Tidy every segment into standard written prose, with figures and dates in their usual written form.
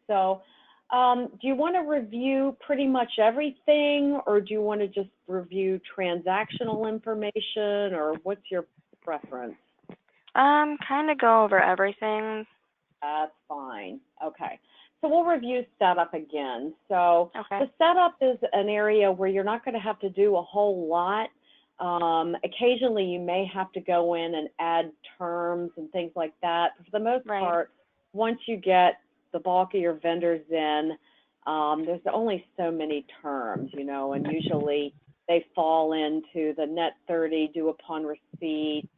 So do you want to review pretty much everything, or do you want to just review transactional information, or what's your preference? Kind of go over everything. That's fine. Okay. So we'll review setup again. So Okay. the setup is an area where you're not going to have to do a whole lot. Occasionally you may have to go in and add terms and things like that. But for the most Right. part, once you get the bulk of your vendors in, there's only so many terms, you know, and usually they fall into the net 30 due upon receipt,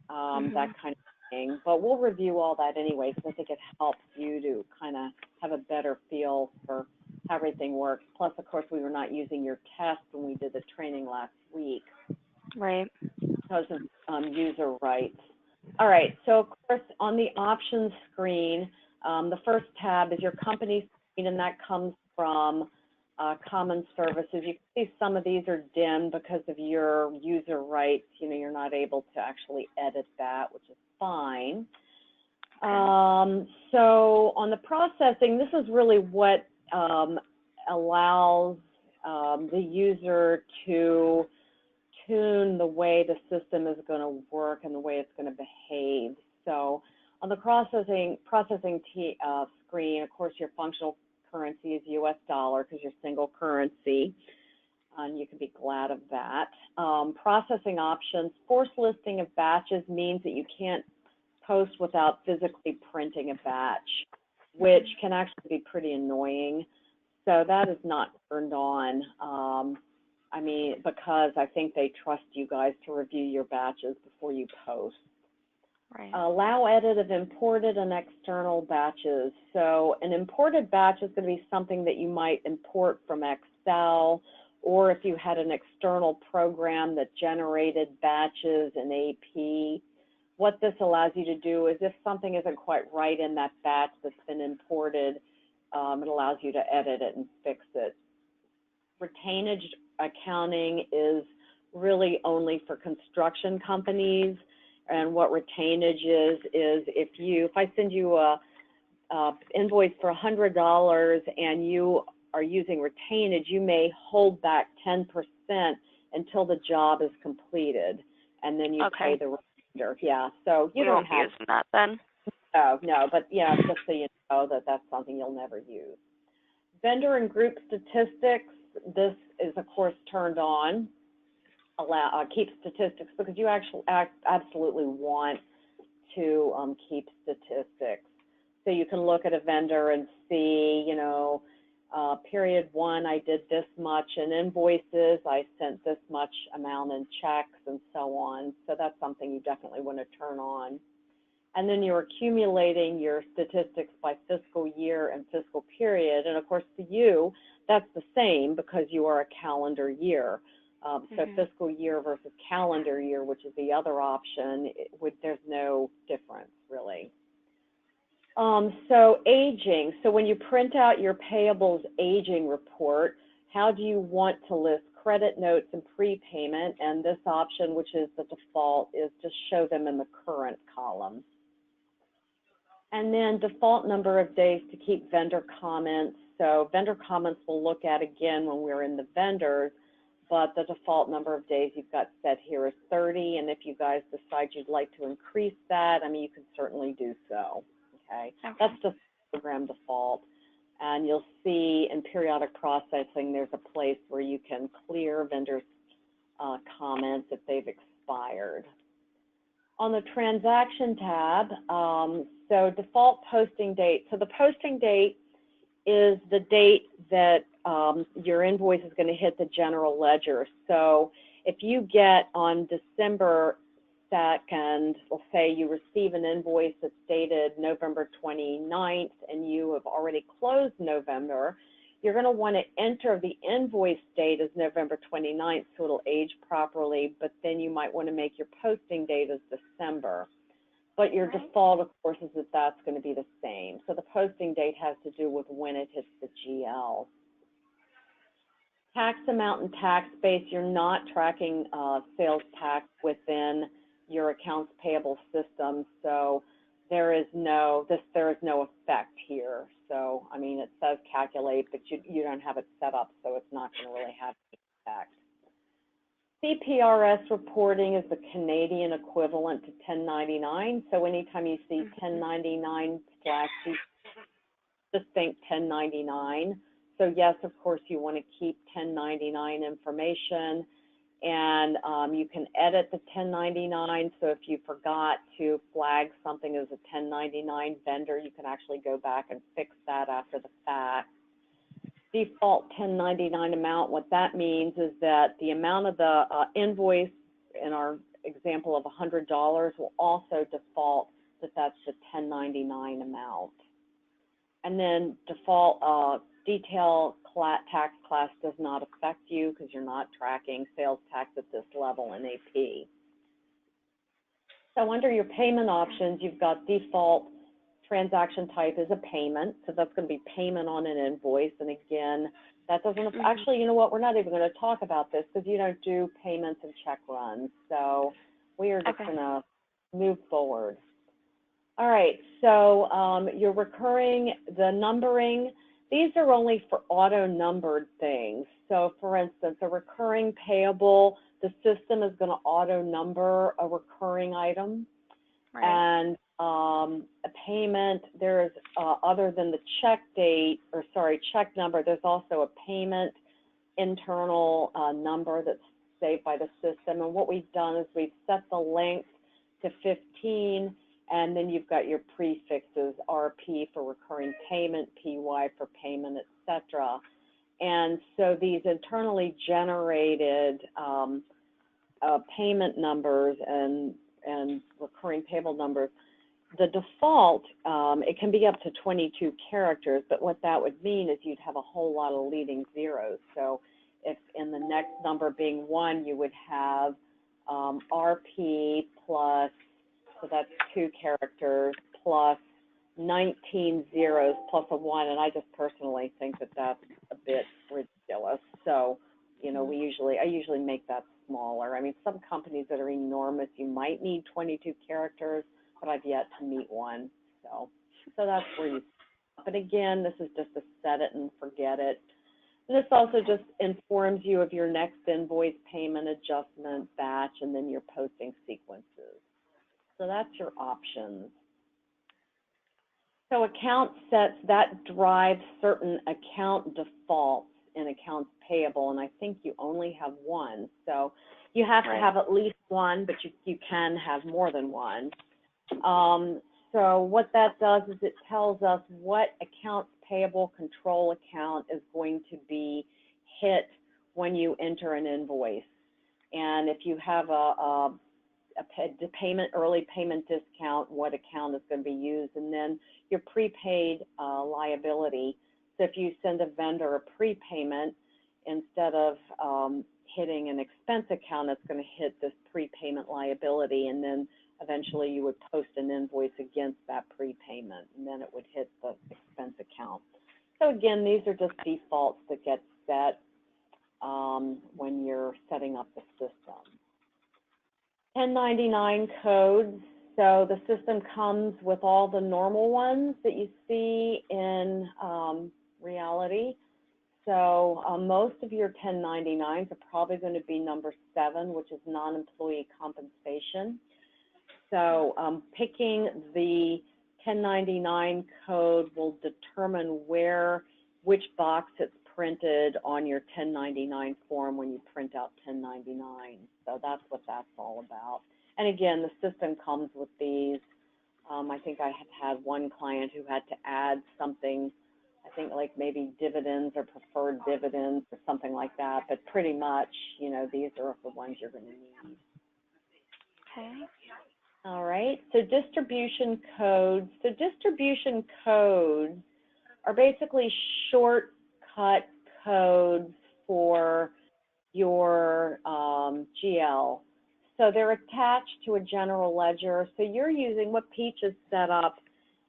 that kind of thing. But we'll review all that anyway, because I think it helps you to kind of have a better feel for how everything works. Plus, of course, we were not using your test when we did the training last week Right. because of user rights. All right, so of course, on the options screen, the first tab is your company screen, and that comes from common services. You can see some of these are dimmed because of your user rights. You know, you're not able to actually edit that, which is fine. So on the processing, this is really what allows the user to tune the way the system is going to work and the way it's going to behave. So on the processing screen, of course, your functional currency is US dollar because you're single currency, and you can be glad of that. Processing options, forced listing of batches means that you can't post without physically printing a batch, which can actually be pretty annoying. So that is not turned on. I mean, because I think they trust you guys to review your batches before you post. Right. Allow edit of imported and external batches. So an imported batch is going to be something that you might import from Excel, or if you had an external program that generated batches in AP. What this allows you to do is if something isn't quite right in that batch that's been imported, it allows you to edit it and fix it. Retainage accounting is really only for construction companies, and what retainage is if I send you a invoice for $100 and you are using retainage, you may hold back 10% until the job is completed, and then you pay the remainder. Yeah, so you don't have using that then. No, but yeah, just so you know that that's something you'll never use. Vendor and group statistics, this is of course turned on. Keep statistics because you actually absolutely want to keep statistics. So you can look at a vendor and see, you know, period one, I did this much in invoices, I sent this much amount in checks, and so on. So that's something you definitely want to turn on. And then you're accumulating your statistics by fiscal year and fiscal period. And of course, to you, that's the same because you are a calendar year. So fiscal year versus calendar year, which is the other option, there's no difference really. So aging. So when you print out your payables aging report, how do you want to list credit notes and prepayment? And this option, which is the default, is to show them in the current column. And then default number of days to keep vendor comments. So vendor comments we'll look at again when we're in the vendors, but the default number of days you've got set here is 30. And if you guys decide you'd like to increase that, I mean, you can certainly do so. Okay. That's just program default. And you'll see in periodic processing, there's a place where you can clear vendors' comments if they've expired. On the transaction tab, so default posting date. So the posting date is the date that your invoice is going to hit the general ledger. So if you get on December 2nd, let's say you receive an invoice that's dated November 29th and you have already closed November, you're going to want to enter the invoice date as November 29th so it'll age properly, but then you might want to make your posting date as December. But your default, of course, is that that's going to be the same. So the posting date has to do with when it hits the GL. Tax amount and tax base, you're not tracking sales tax within your accounts payable system. So there is no effect here. So, I mean, it says calculate, but you don't have it set up, so it's not going to really have any effect. CPRS reporting is the Canadian equivalent to 1099. So anytime you see 1099 flash, just think 1099. So yes, of course, you want to keep 1099 information, and you can edit the 1099. So if you forgot to flag something as a 1099 vendor, you can actually go back and fix that after the fact. Default 1099 amount, what that means is that the amount of the invoice, in our example of $100, will also default that that's the 1099 amount. And then default detail tax class does not affect you because you're not tracking sales tax at this level in AP. So under your payment options, you've got default transaction type is a payment, so that's going to be payment on an invoice. And again, that doesn't, actually, you know what, we're not even going to talk about this because you don't do payments and check runs. So we are just going to move forward. All right, so your recurring, the numbering, these are only for auto-numbered things. So for instance, a recurring payable, the system is going to auto-number a recurring item. Right. And a payment, there's, other than the check date, or sorry, check number, there's also a payment internal number that's saved by the system. And what we've done is we've set the length to 15, and then you've got your prefixes, RP for recurring payment, PY for payment, etc. And so these internally generated payment numbers and recurring payable numbers, the default, it can be up to 22 characters, but what that would mean is you'd have a whole lot of leading zeros. So if in the next number being 1, you would have RP plus, so that's 2 characters, plus 19 zeros plus a 1, and I just personally think that that's a bit ridiculous. So, you know, I usually make that smaller. I mean, some companies that are enormous, you might need 22 characters, but I've yet to meet one. So that's where you, but again, this is just a set it and forget it. And this also just informs you of your next invoice, payment, adjustment, batch, and then your posting sequences. So that's your options. So account sets, that drives certain account defaults in accounts payable, and I think you only have one. So you have to have at least one, but you can have more than one. So what that does is it tells us what accounts payable control account is going to be hit when you enter an invoice. And if you have a early payment discount, what account is going to be used, and then your prepaid liability. So if you send a vendor a prepayment, instead of hitting an expense account, it's going to hit this prepayment liability, and then eventually you would post an invoice against that prepayment, and then it would hit the expense account. So again, these are just defaults that get set when you're setting up the system. 1099 codes. So the system comes with all the normal ones that you see in reality. So most of your 1099s are probably going to be number 7, which is non-employee compensation. So picking the 1099 code will determine which box it's printed on your 1099 form when you print out 1099. So that's what that's all about. And again, the system comes with these. I think I have had one client who had to add something, I think like maybe dividends or preferred dividends or something like that. But pretty much, you know, these are the ones you're going to need. Okay. All right. So distribution codes. So distribution codes are basically shortcut codes for your GL. So they're attached to a general ledger. So you're using what Peach has set up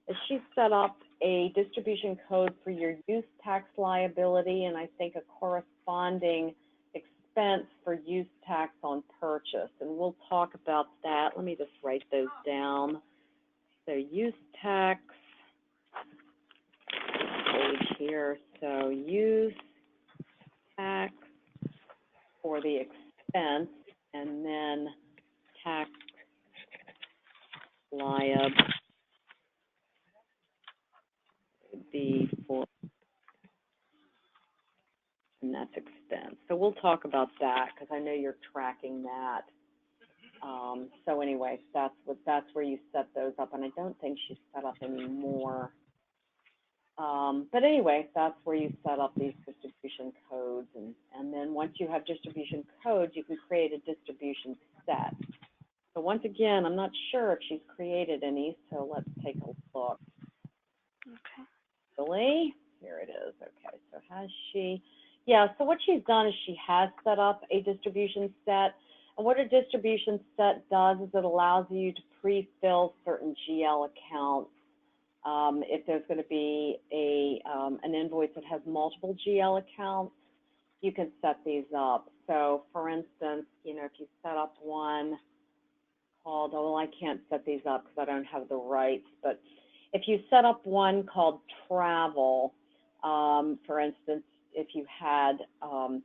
is she's set up a distribution code for your use tax liability and I think a corresponding expense for use tax on purchase. And we'll talk about that. Let me just write those down. So use tax page here. So use tax for the expense, and then tax liability would be for, and that's expense. So we'll talk about that because I know you're tracking that. So anyway, that's where you set those up, and I don't think she's set up any more. But anyway, that's where you set up these distribution codes, and then once you have distribution codes, you can create a distribution set. So once again, I'm not sure if she's created any, so let's take a look. Okay. Really? Here it is. Okay, so has she? Yeah, so what she's done is she has set up a distribution set. And what a distribution set does is it allows you to pre-fill certain GL accounts. If there's going to be an invoice that has multiple GL accounts, you can set these up. So, for instance, you know, if you set up one called, oh, well, I can't set these up because I don't have the rights, but if you set up one called travel, for instance, if you had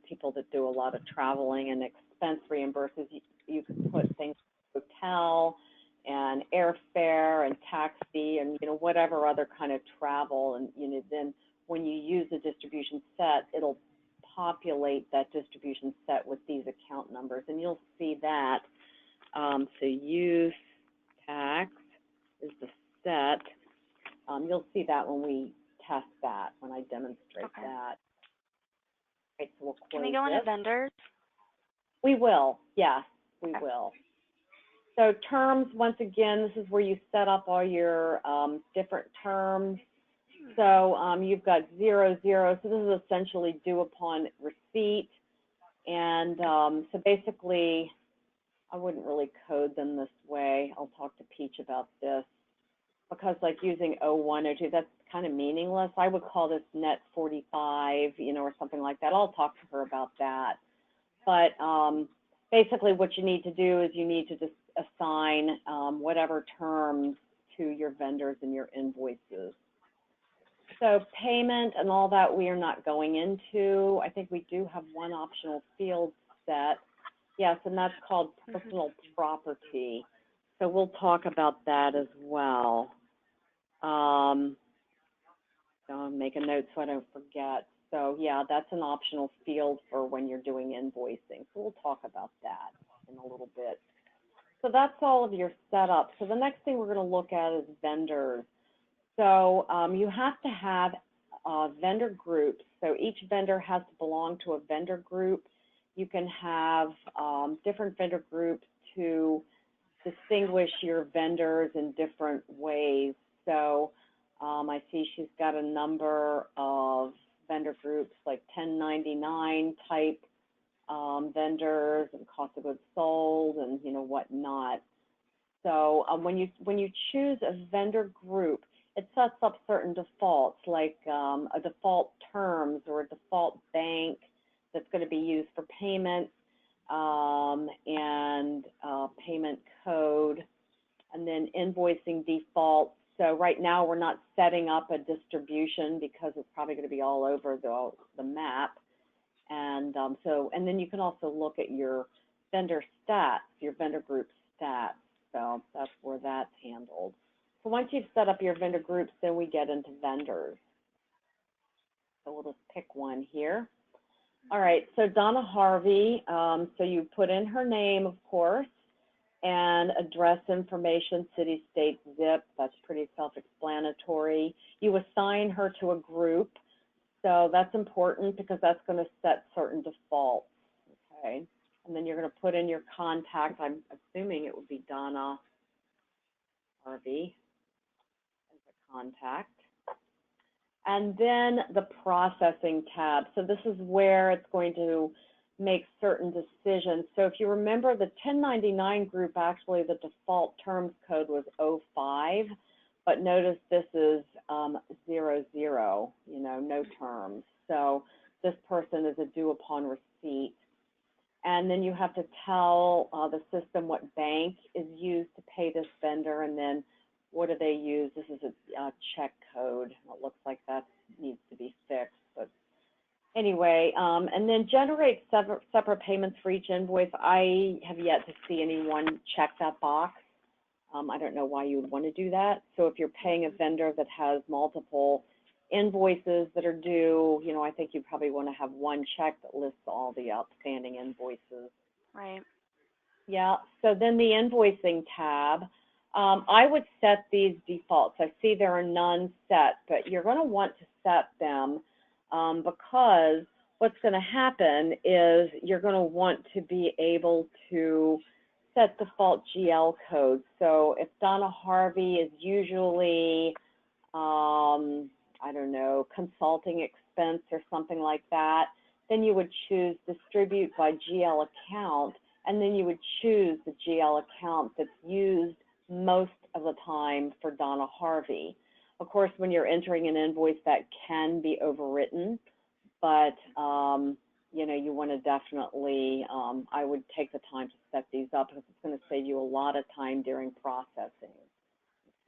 people that do a lot of traveling and expense reimburses, you could put things like hotel and airfare and taxi and, you know, whatever other kind of travel. And, you know, then when you use a distribution set, it'll populate that distribution set with these account numbers. And you'll see that. So use tax is the set. You'll see that when we test that, when I demonstrate that. Right, so we'll close Can we go into vendors? We will, yes, we will. So terms, once again, this is where you set up all your different terms. So you've got 00, so this is essentially due upon receipt. And so basically, I wouldn't really code them this way. I'll talk to Peach about this. Because like using 01, 02, that's kind of meaningless. I would call this net 45, you know, or something like that. I'll talk to her about that. But basically what you need to do is you need to just assign whatever terms to your vendors and your invoices. So payment and all that we are not going into. I think we do have one optional field set. Yes, and that's called personal property. So we'll talk about that as well. So I'll make a note so I don't forget. So yeah, that's an optional field for when you're doing invoicing. So we'll talk about that in a little bit. So that's all of your setup. So the next thing we're going to look at is vendors. So you have to have vendor groups. So each vendor has to belong to a vendor group. You can have different vendor groups to distinguish your vendors in different ways. So I see she's got a number of vendor groups like 1099 type vendors and cost of goods sold and, you know, whatnot. So when you choose a vendor group, it sets up certain defaults like a default terms or a default bank that's going to be used for payment and payment code, and then invoicing defaults. So right now we're not setting up a distribution because it's probably going to be all over the map. And and then you can also look at your vendor stats, your vendor group stats. So that's where that's handled. So once you've set up your vendor groups, then we get into vendors. So we'll just pick one here. All right, so Donna Harvey, so you put in her name, of course, and address information, city, state, zip. That's pretty self-explanatory. You assign her to a group. So that's important because that's going to set certain defaults, okay? And then you're going to put in your contact. I'm assuming it would be Donna Harvey as a contact. And then the processing tab. So this is where it's going to make certain decisions. So if you remember, the 1099 group, actually the default terms code was 05, but notice this is 00, you know, no terms. So this person is a due upon receipt. And then you have to tell the system what bank is used to pay this vendor and then what do they use? This is a check code. It looks like that needs to be fixed, but anyway, and then generate separate payments for each invoice. I have yet to see anyone check that box. I don't know why you would want to do that. So if you're paying a vendor that has multiple invoices that are due, you know, I think you probably want to have one check that lists all the outstanding invoices. Right. Yeah, so then the invoicing tab, I would set these defaults. I see there are none set, but you're going to want to set them because what's going to happen is you're going to want to be able to set default GL codes. So if Donna Harvey is usually, I don't know, consulting expense or something like that, then you would choose distribute by GL account, and then you would choose the GL account that's used most of the time for Donna Harvey. Of course, when you're entering an invoice, that can be overwritten, but you know, you want to definitely, I would take the time to set these up because it's going to save you a lot of time during processing.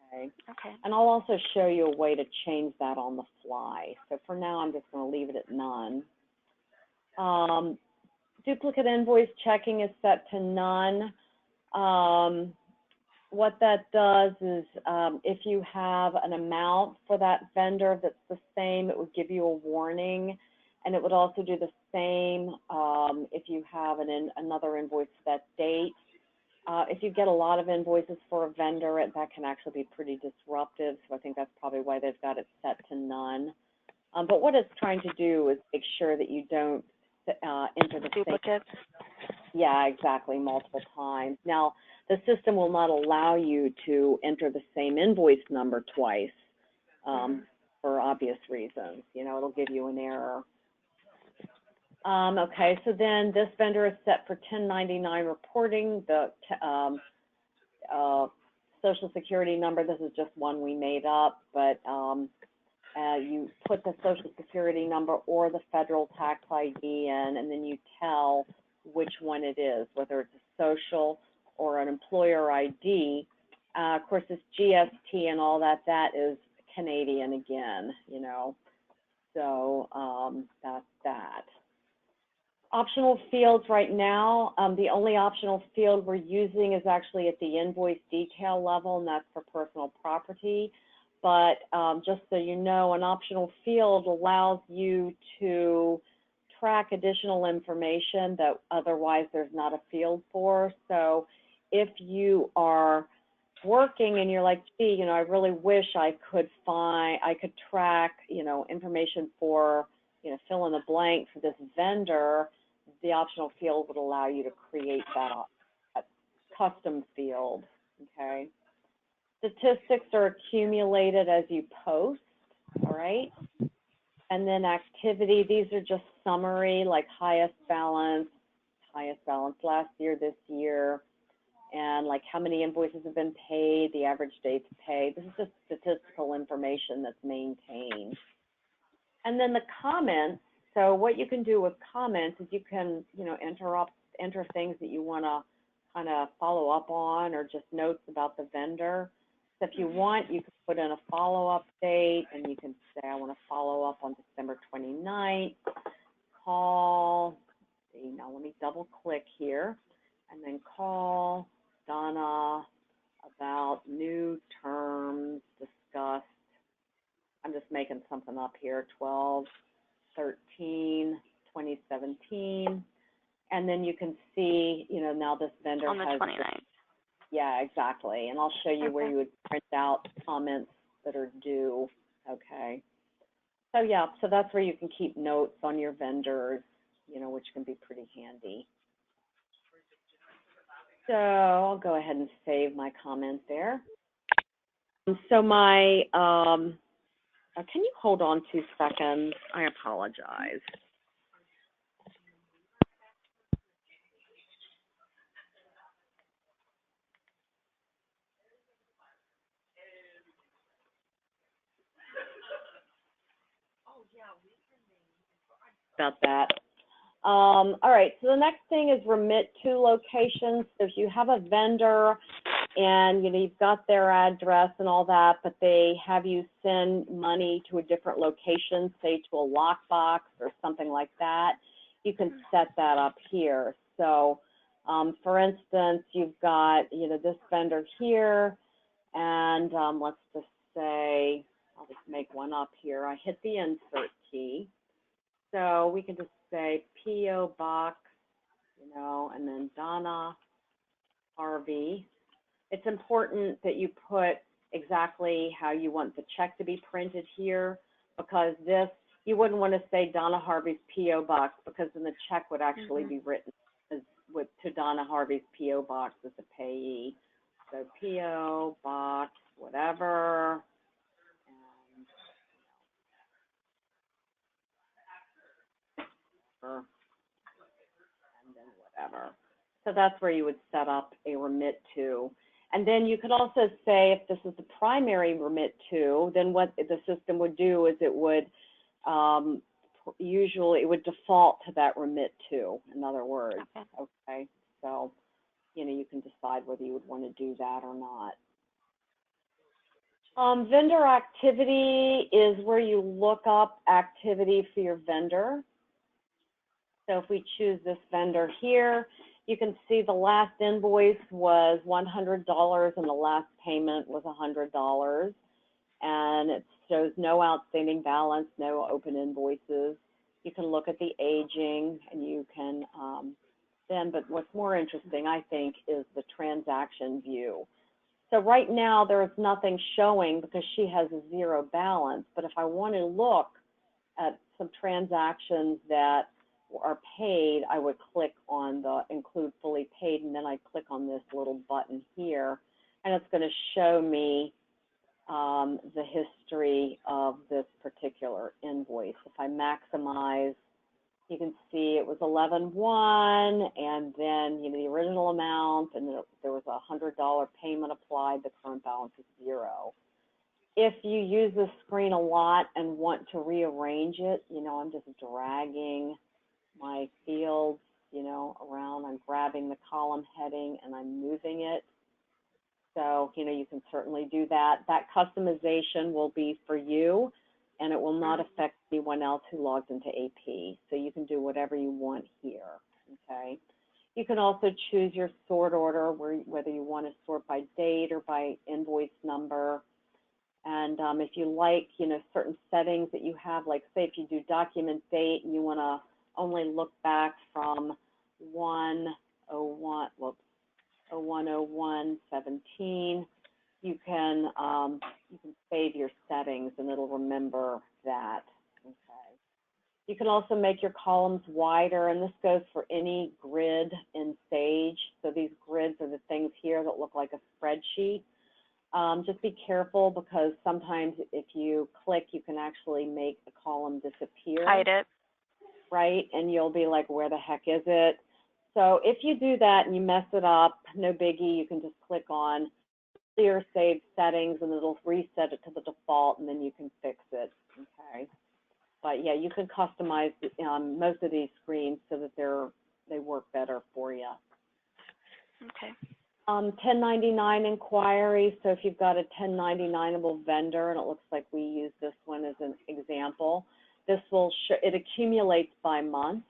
Okay. Okay. And I'll also show you a way to change that on the fly. So for now, I'm just going to leave it at none. Duplicate invoice checking is set to none. What that does is if you have an amount for that vendor that's the same, it would give you a warning. And it would also do the same if you have another invoice for that date. If you get a lot of invoices for a vendor, that can actually be pretty disruptive. So I think that's probably why they've got it set to none. But what it's trying to do is make sure that you don't enter the duplicates. Yeah, exactly, multiple times. Now, the system will not allow you to enter the same invoice number twice for obvious reasons. You know, it'll give you an error. Okay, so then this vendor is set for 1099 reporting. The Social Security number, this is just one we made up, but you put the Social Security number or the federal tax ID in, and then you tell which one it is, whether it's a social or an employer ID. Of course, this GST and all that, that is Canadian again, you know, so that's that. Optional fields right now, the only optional field we're using is actually at the invoice detail level, and that's for personal property. But just so you know, an optional field allows you to track additional information that otherwise there's not a field for. So if you are working and you're like, gee, you know, I really wish I could track, you know, information for, you know, fill in the blank for this vendor, the optional field would allow you to create that custom field, okay? Statistics are accumulated as you post, all right? And then activity, these are just summary, like highest balance last year, this year, and like how many invoices have been paid, the average dates paid. This is just statistical information that's maintained. And then the comments, so what you can do with comments is you can, you know, enter things that you want to kind of follow up on or just notes about the vendor. So if you want, you can put in a follow-up date, and you can say, I want to follow up on December 29th, call, see, now let me double click here, and then call Donna about new terms discussed. I'm just making something up here, 12/13/2017, and then you can see, you know, now this vendor on the has 29th. Yeah, exactly. And I'll show you where you would print out comments that are due. Okay. So yeah, so that's where you can keep notes on your vendors, you know, which can be pretty handy. So I'll go ahead and save my comment there. So my, can you hold on 2 seconds? I apologize. About that. All right, so the next thing is remit to locations. So if you have a vendor and you've got their address and all that, but they have you send money to a different location, say to a lockbox or something like that, you can set that up here. So, for instance, you've got, this vendor here, and let's just say, I'll just make one up here. I hit the insert key. So we can just say P.O. Box, and then Donna Harvey. It's important that you put exactly how you want the check to be printed here, because this, you wouldn't want to say Donna Harvey's P.O. Box, because then the check would actually be written as to Donna Harvey's P.O. Box as a payee. So P.O. Box, whatever, and then whatever. So that's where you would set up a remit to. And then you could also say, if this is the primary remit to, then what the system would do is it would usually, it would default to that remit to, in other words. Okay. So, you can decide whether you would want to do that or not. Vendor activity is where you look up activity for your vendor. So if we choose this vendor here, you can see the last invoice was $100 and the last payment was $100. And it shows no outstanding balance, no open invoices. You can look at the aging, and you can but what's more interesting, I think, is the transaction view. So right now there is nothing showing because she has a zero balance, but if I want to look at some transactions that are paid, I would click on the include fully paid, and then I click on this little button here, and it's going to show me the history of this particular invoice. If I maximize, you can see it was 11/1, and then the original amount, and there was a $100 payment applied. The current balance is $0. If you use this screen a lot and want to rearrange it, I'm just dragging my fields, around. I'm grabbing the column heading and I'm moving it. So, you can certainly do that. That customization will be for you, and it will not affect anyone else who logs into AP. So you can do whatever you want here, okay? You can also choose your sort order, whether you want to sort by date or by invoice number. And if you like, certain settings that you have, like say if you do document date and you want to only look back from 01/01/17, you can save your settings and it'll remember that. Okay. You can also make your columns wider, and this goes for any grid in Sage. So these grids are the things here that look like a spreadsheet. Just be careful, because sometimes if you click, you can actually make the column disappear. Hide it. Right, and you'll be like, where the heck is it? So if you do that and you mess it up, no biggie, you can just click on clear saved settings and it'll reset it to the default, and then you can fix it, okay? But yeah, you can customize most of these screens so that they work better for you. Okay. 1099 inquiry, so if you've got a 1099able vendor, and it looks like we use this one as an example, this will show, it accumulates by month.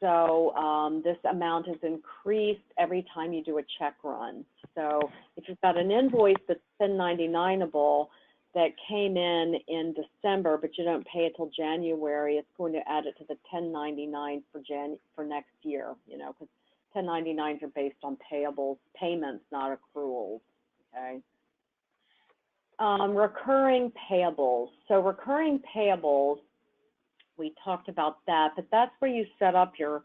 So this amount is increased every time you do a check run. So if you've got an invoice that's 1099able that came in December, but you don't pay it till January, it's going to add it to the 1099 for next year, because 1099s are based on payables, payments, not accruals, okay? Recurring payables. So recurring payables, we talked about that, but that's where you set up your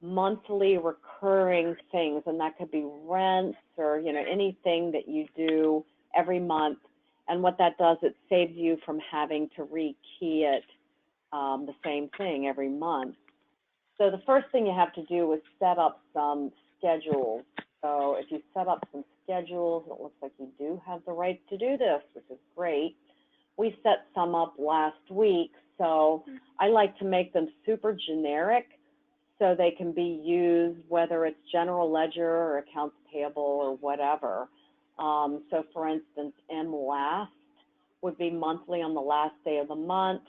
monthly recurring things, and that could be rents or anything that you do every month. And what that does, it saves you from having to rekey it the same thing every month. So the first thing you have to do is set up some schedules. So if you set up some schedules, it looks like you do have the right to do this, which is great. We set some up last week, so I like to make them super generic so they can be used whether it's general ledger or accounts payable or whatever. So for instance, M last would be monthly on the last day of the month.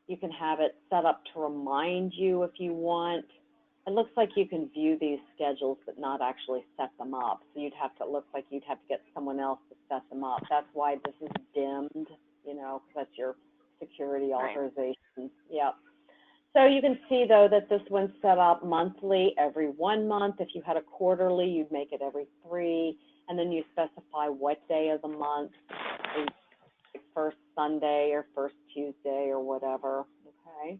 You can have it set up to remind you if you want. It looks like you can view these schedules but not actually set them up. So you'd have to, it looks like you'd have to get someone else to set them up. That's why this is dimmed, you know, 'cause that's your security Right. authorization. Yep. So you can see though that this one's set up monthly every 1 month. If you had a quarterly, you'd make it every 3, and then you specify what day of the month, like first Sunday or first Tuesday or whatever, okay?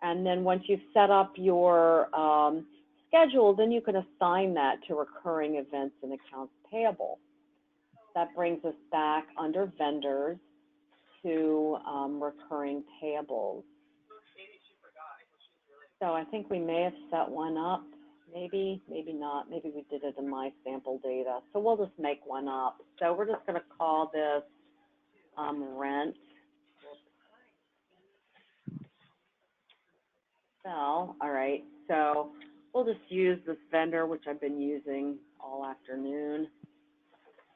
And then once you've set up your schedule, then you can assign that to recurring events and accounts payable. That brings us back under vendors to recurring payables. So I think we may have set one up, maybe, maybe not. Maybe we did it in my sample data. So we'll just make one up. So we're just going to call this rent. All right. So we'll just use this vendor, which I've been using all afternoon.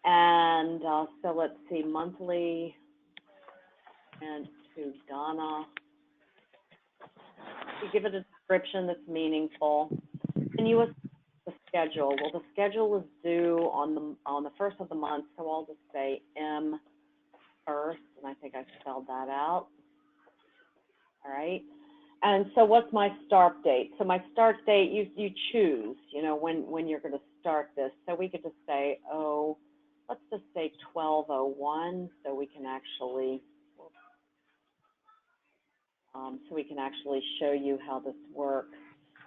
And so let's see, monthly and to Donna. You give it a description that's meaningful. And you assign the schedule. Well, the schedule was due on the first of the month, so I'll just say M first, and I think I spelled that out. All right. And so what's my start date? So my start date, you choose, you know, when you're going to start this. So we could just say, oh, let's just say 12/01, so we can actually show you how this works.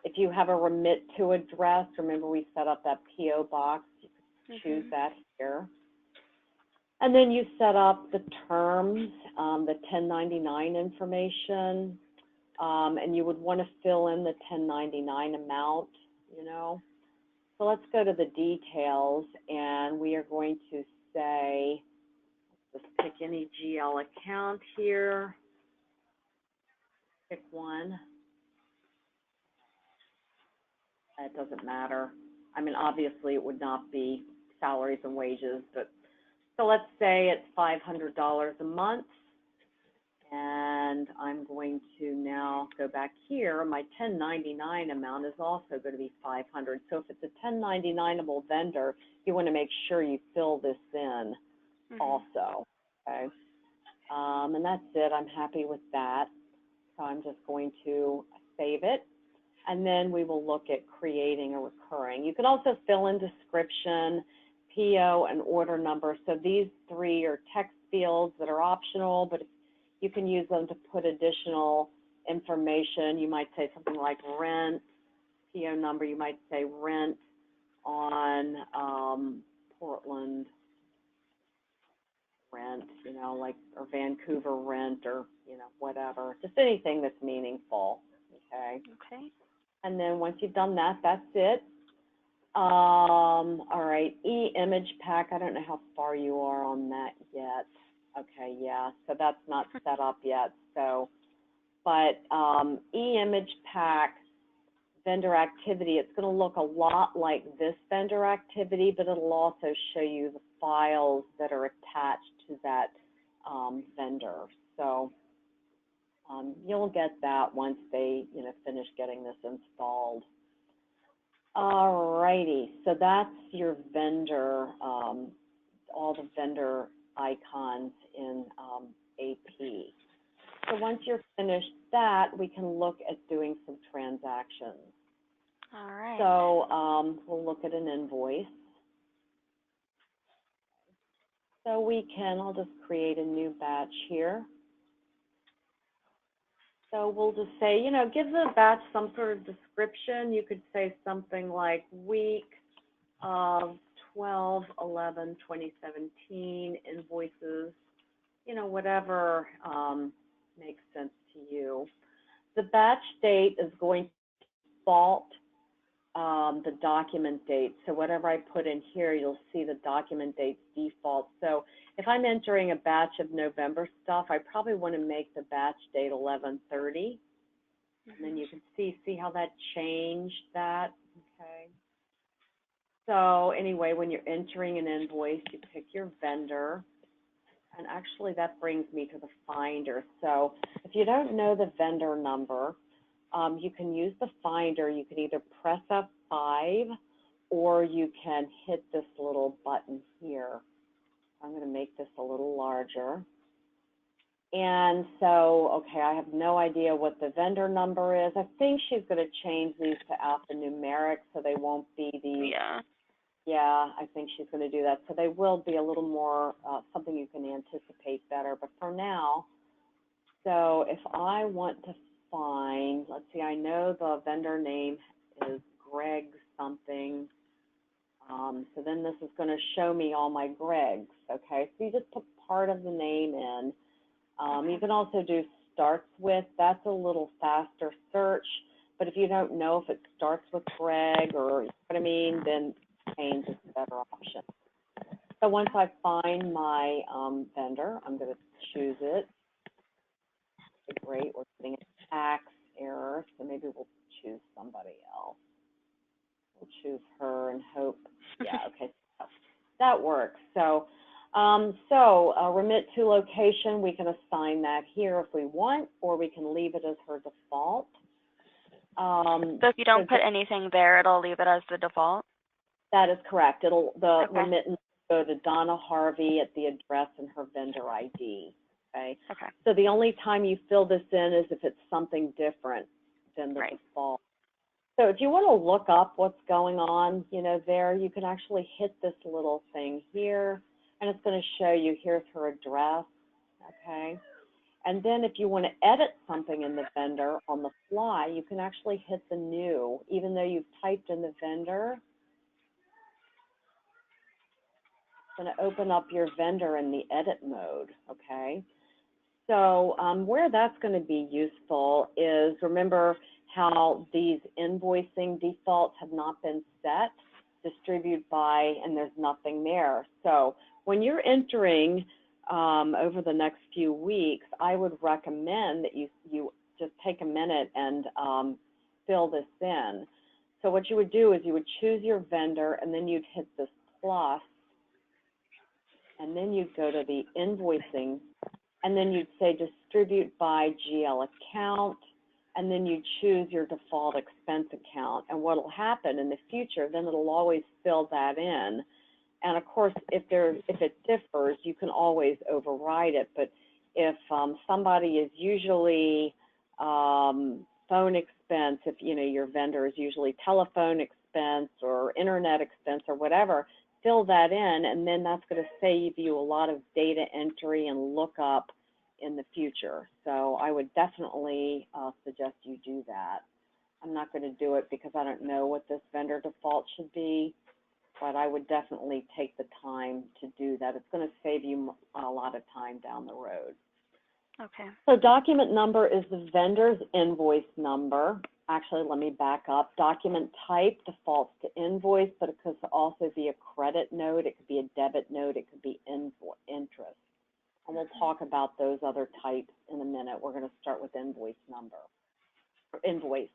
If you have a remit to address, remember we set up that PO box, you could choose that here. And then you set up the terms, the 1099 information, and you would want to fill in the 1099 amount, you know. So let's go to the details, and we are going to say, let's pick any GL account here, pick one. It doesn't matter. I mean, obviously it would not be salaries and wages, but so let's say it's $500 a month, and I'm going to now go back here. My 1099 amount is also going to be 500. So if it's a 1099able vendor, you want to make sure you fill this in also, okay? And that's it. I'm happy with that. So I'm just going to save it. And then we will look at creating a recurring. You can also fill in description, PO, and order number. So these 3 are text fields that are optional, but you can use them to put additional information. You might say something like rent, PO number. You might say rent on Portland rent, you know, like, or Vancouver rent, or, you know, whatever. Just anything that's meaningful, okay? Okay. And then once you've done that, that's it. All right, e-image pack, I don't know how far you are on that yet. Okay, yeah, so that's not set up yet. So, but e-image pack vendor activity, it's going to look a lot like this vendor activity, but it'll also show you the files that are attached to that vendor. So you'll get that once they, you know, finish getting this installed. All righty, so that's your vendor, all the vendor icons in AP. So once you're finished that, we can look at doing some transactions. All right. So we'll look at an invoice. So we can, I'll just create a new batch here. So we'll just say, you know, give the batch some sort of description. You could say something like week of 12/11/2017, invoices, you know, whatever makes sense to you. The batch date is going to default the document date. So whatever I put in here, you'll see the document date's default. So if I'm entering a batch of November stuff, I probably want to make the batch date 11/30. And then you can see how that changed that, okay? So anyway, when you're entering an invoice, you pick your vendor, and actually that brings me to the finder. So if you don't know the vendor number, you can use the finder. You can either press F5 or you can hit this little button here. I'm going to make this a little larger. And so, okay, I have no idea what the vendor number is. I think she's going to change these to alphanumeric so they won't be these. Yeah, I think she's going to do that. So they will be a little more, something you can anticipate better. But for now, so if I want to find, let's see, I know the vendor name is Greg something. So then this is going to show me all my Gregs, okay? So you just put part of the name in. You can also do starts with, that's a little faster search, but if you don't know if it starts with Greg or, you know what I mean, then change is a better option. So once I find my vendor, I'm going to choose it. Okay, great, we're getting a tax error, so maybe we'll choose somebody else. We'll choose her and hope, yeah, okay, that works. So, remit to location, we can assign that here if we want, or we can leave it as her default. So if you don't put anything there, it'll leave it as the default? That is correct. The Okay. remittance will go to Donna Harvey at the address and her vendor ID, okay? Okay. So the only time you fill this in is if it's something different than the default. So if you want to look up what's going on, you know, there, you can actually hit this little thing here, and it's going to show you, here's her address, okay? And then if you want to edit something in the vendor on the fly, you can actually hit the new, even though you've typed in the vendor. It's going to open up your vendor in the edit mode, okay? So where that's going to be useful is, remember how these invoicing defaults have not been set, distribute by, and there's nothing there. So when you're entering over the next few weeks, I would recommend that you just take a minute and fill this in. So what you would do is you would choose your vendor, and then you'd hit this plus, and then you'd go to the invoicing, and then you'd say distribute by GL account, and then you choose your default expense account. And what will happen in the future, then it'll always fill that in. And of course, if it differs, you can always override it. But if somebody is usually phone expense, if you know your vendor is usually telephone expense or internet expense or whatever, fill that in, and then that's going to save you a lot of data entry and lookup in the future. So I would definitely suggest you do that. I'm not going to do it because I don't know what this vendor default should be, but I would definitely take the time to do that. It's going to save you a lot of time down the road. Okay. So document number is the vendor's invoice number. Actually, let me back up. Document type defaults to invoice, but it could also be a credit note, it could be a debit note, it could be interest. And we'll talk about those other types in a minute. We're going to start with invoice number, or invoice.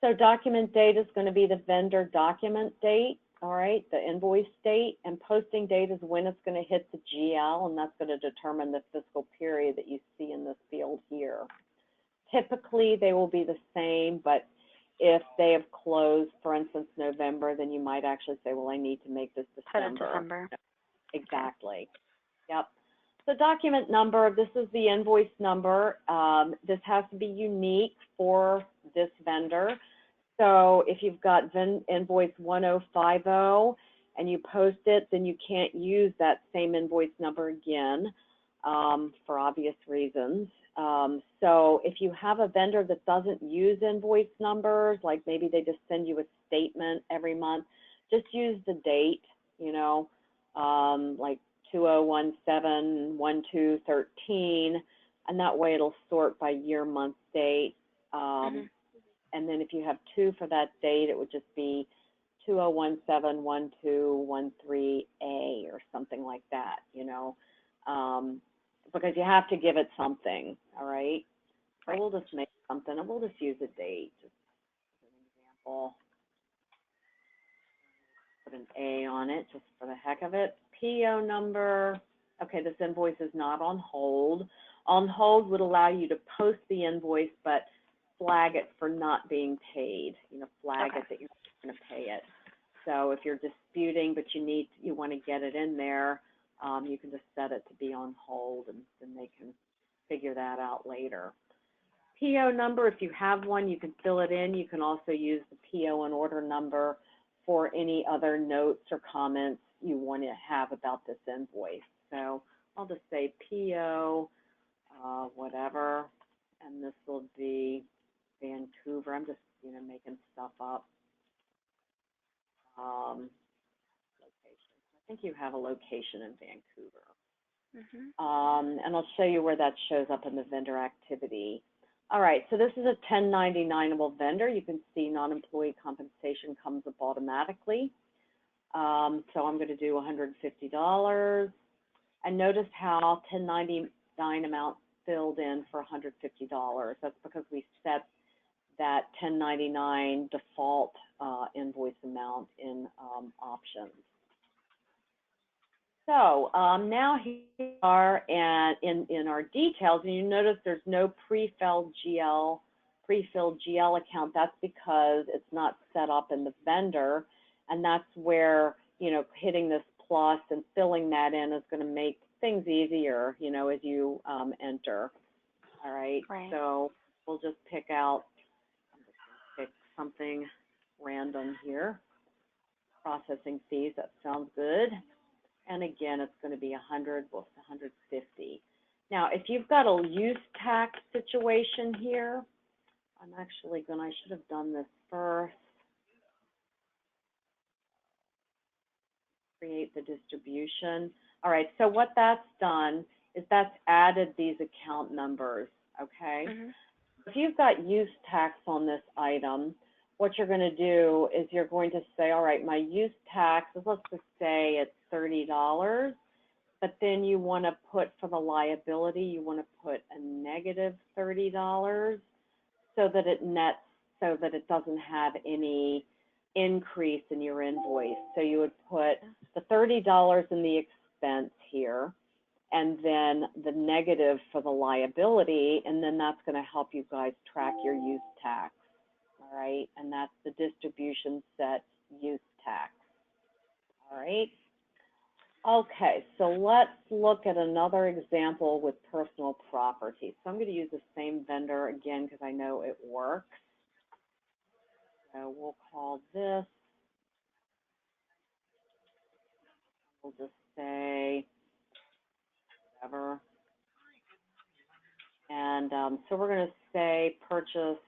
So document date is going to be the vendor document date, all right, the invoice date, and posting date is when it's going to hit the GL, and that's going to determine the fiscal period that you see in this field here. Typically, they will be the same, but if they have closed, for instance, November, then you might actually say, well, I need to make this December. Put it December. Exactly. Yep. So document number, this is the invoice number. This has to be unique for this vendor. So if you've got invoice 1050 and you post it, then you can't use that same invoice number again for obvious reasons. So if you have a vendor that doesn't use invoice numbers, like maybe they just send you a statement every month, just use the date, you know, like 2017-12-13, and that way it'll sort by year, month, date. And then if you have two for that date, it would just be 2017-12-13A or something like that, you know, because you have to give it something, all right? So we'll just make something, and we'll just use a date, just as an example. put an A on it just for the heck of it. PO number, okay, this invoice is not on hold. On hold would allow you to post the invoice, but flag it for not being paid. Flag it that you're not going to pay it. So if you're disputing, but you want to get it in there, you can just set it to be on hold, and then they can figure that out later. PO number, if you have one, you can fill it in. You can also use the PO and order number for any other notes or comments you want to have about this invoice. So I'll just say PO, whatever, and this will be Vancouver. I'm just, making stuff up. Location. I think you have a location in Vancouver. And I'll show you where that shows up in the vendor activity. All right, so this is a 1099able vendor. You can see non-employee compensation comes up automatically. So I'm going to do $150. And notice how 1099 amount filled in for $150. That's because we set that 1099 default invoice amount in options. So now here we are in our details, and you notice there's no pre-filled GL account. That's because it's not set up in the vendor, and that's where, hitting this plus and filling that in is going to make things easier, as you enter. All right. So we'll just pick something random here. Processing fees, that sounds good. And again, it's going to be 100, well, it's 150. Now, if you've got a use tax situation here, I should have done this first. Create the distribution. All right, so what that's done is that's added these account numbers, okay? If you've got use tax on this item, what you're going to do is you're going to say, all right, my use tax is, let's just say it's $30, but then you want to put for the liability, you want to put a negative $30 so that it nets, so that it doesn't have any increase in your invoice. So you would put the $30 in the expense here, and then the negative for the liability, and then that's going to help you guys track your use tax. All right, and that's the distribution set use tax. All right. Okay, so let's look at another example with personal property. So I'm going to use the same vendor again because I know it works. So we'll call this, we'll just say whatever. And so we're going to say purchase.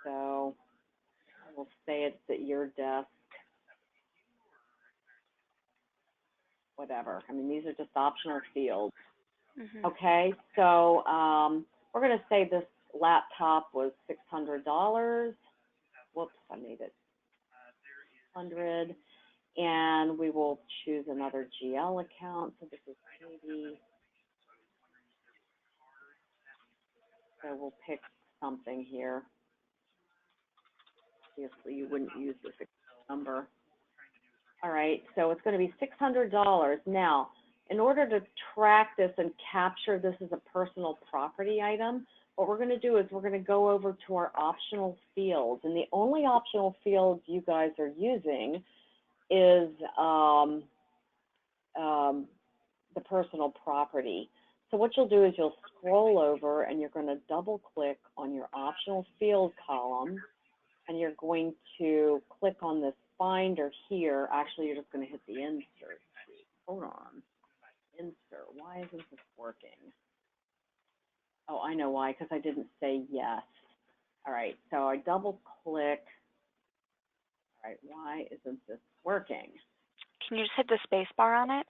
So we'll say it's at your desk, whatever. I mean, these are just optional fields. Okay, so we're going to say this laptop was $600. Whoops, I made it 100. And we will choose another GL account. So this is Katie. So we'll pick something here. Obviously, you wouldn't use this number. All right, so it's going to be $600. Now, in order to track this and capture this as a personal property item, what we're going to do is we're going to go over to our optional fields. And the only optional fields you guys are using is the personal property. So what you'll do is you'll scroll over and you're going to double click on your optional field column, and you're going to click on this finder here. Actually, you're just going to hit the insert. Hold on. Insert. Why isn't this working? Oh, I know why, because I didn't say yes. All right, so I double click. All right, why isn't this working? Can you just hit the space bar on it?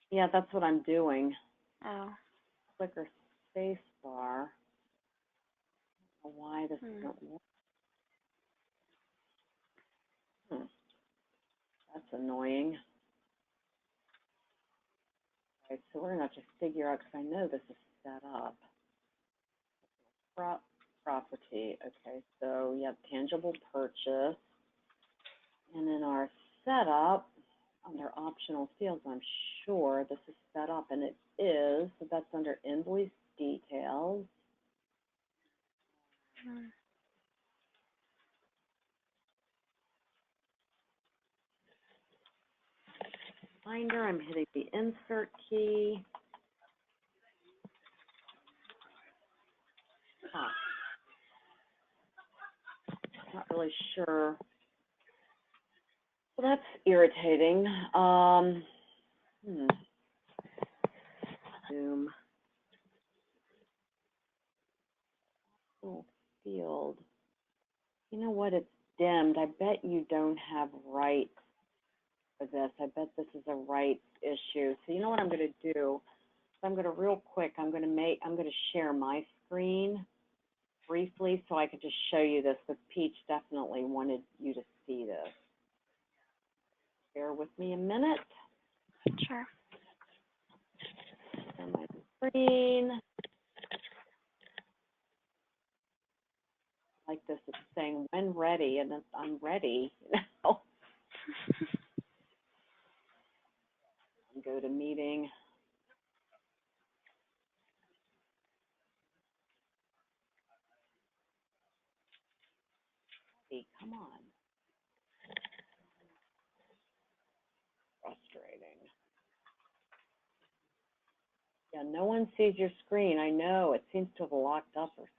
Yeah, that's what I'm doing. Oh. Click or space bar. I don't know why this isn't working. That's annoying. All right, so we're going to have to figure out, because I know this is set up. property. Okay, so you have tangible purchase. And in our setup, under optional fields, I'm sure this is set up, and it is, so that's under invoice details. Finder, I'm hitting the insert key. Not really sure. Well, that's irritating. Zoom. Oh, field. You know what? It's dimmed. I bet you don't have rights for this. I bet this is a rights issue. So you know what I'm going to do? I'm going to real quick. I'm going to share my screen briefly so I could just show you this. But Peach definitely wanted you to see this. Bear with me a minute. Sure. Share my screen. Like this, it's saying when ready, and I'm ready. You know. Go to meeting. Hey, come on. Frustrating. Yeah, no one sees your screen. I know. It seems to have locked up or something.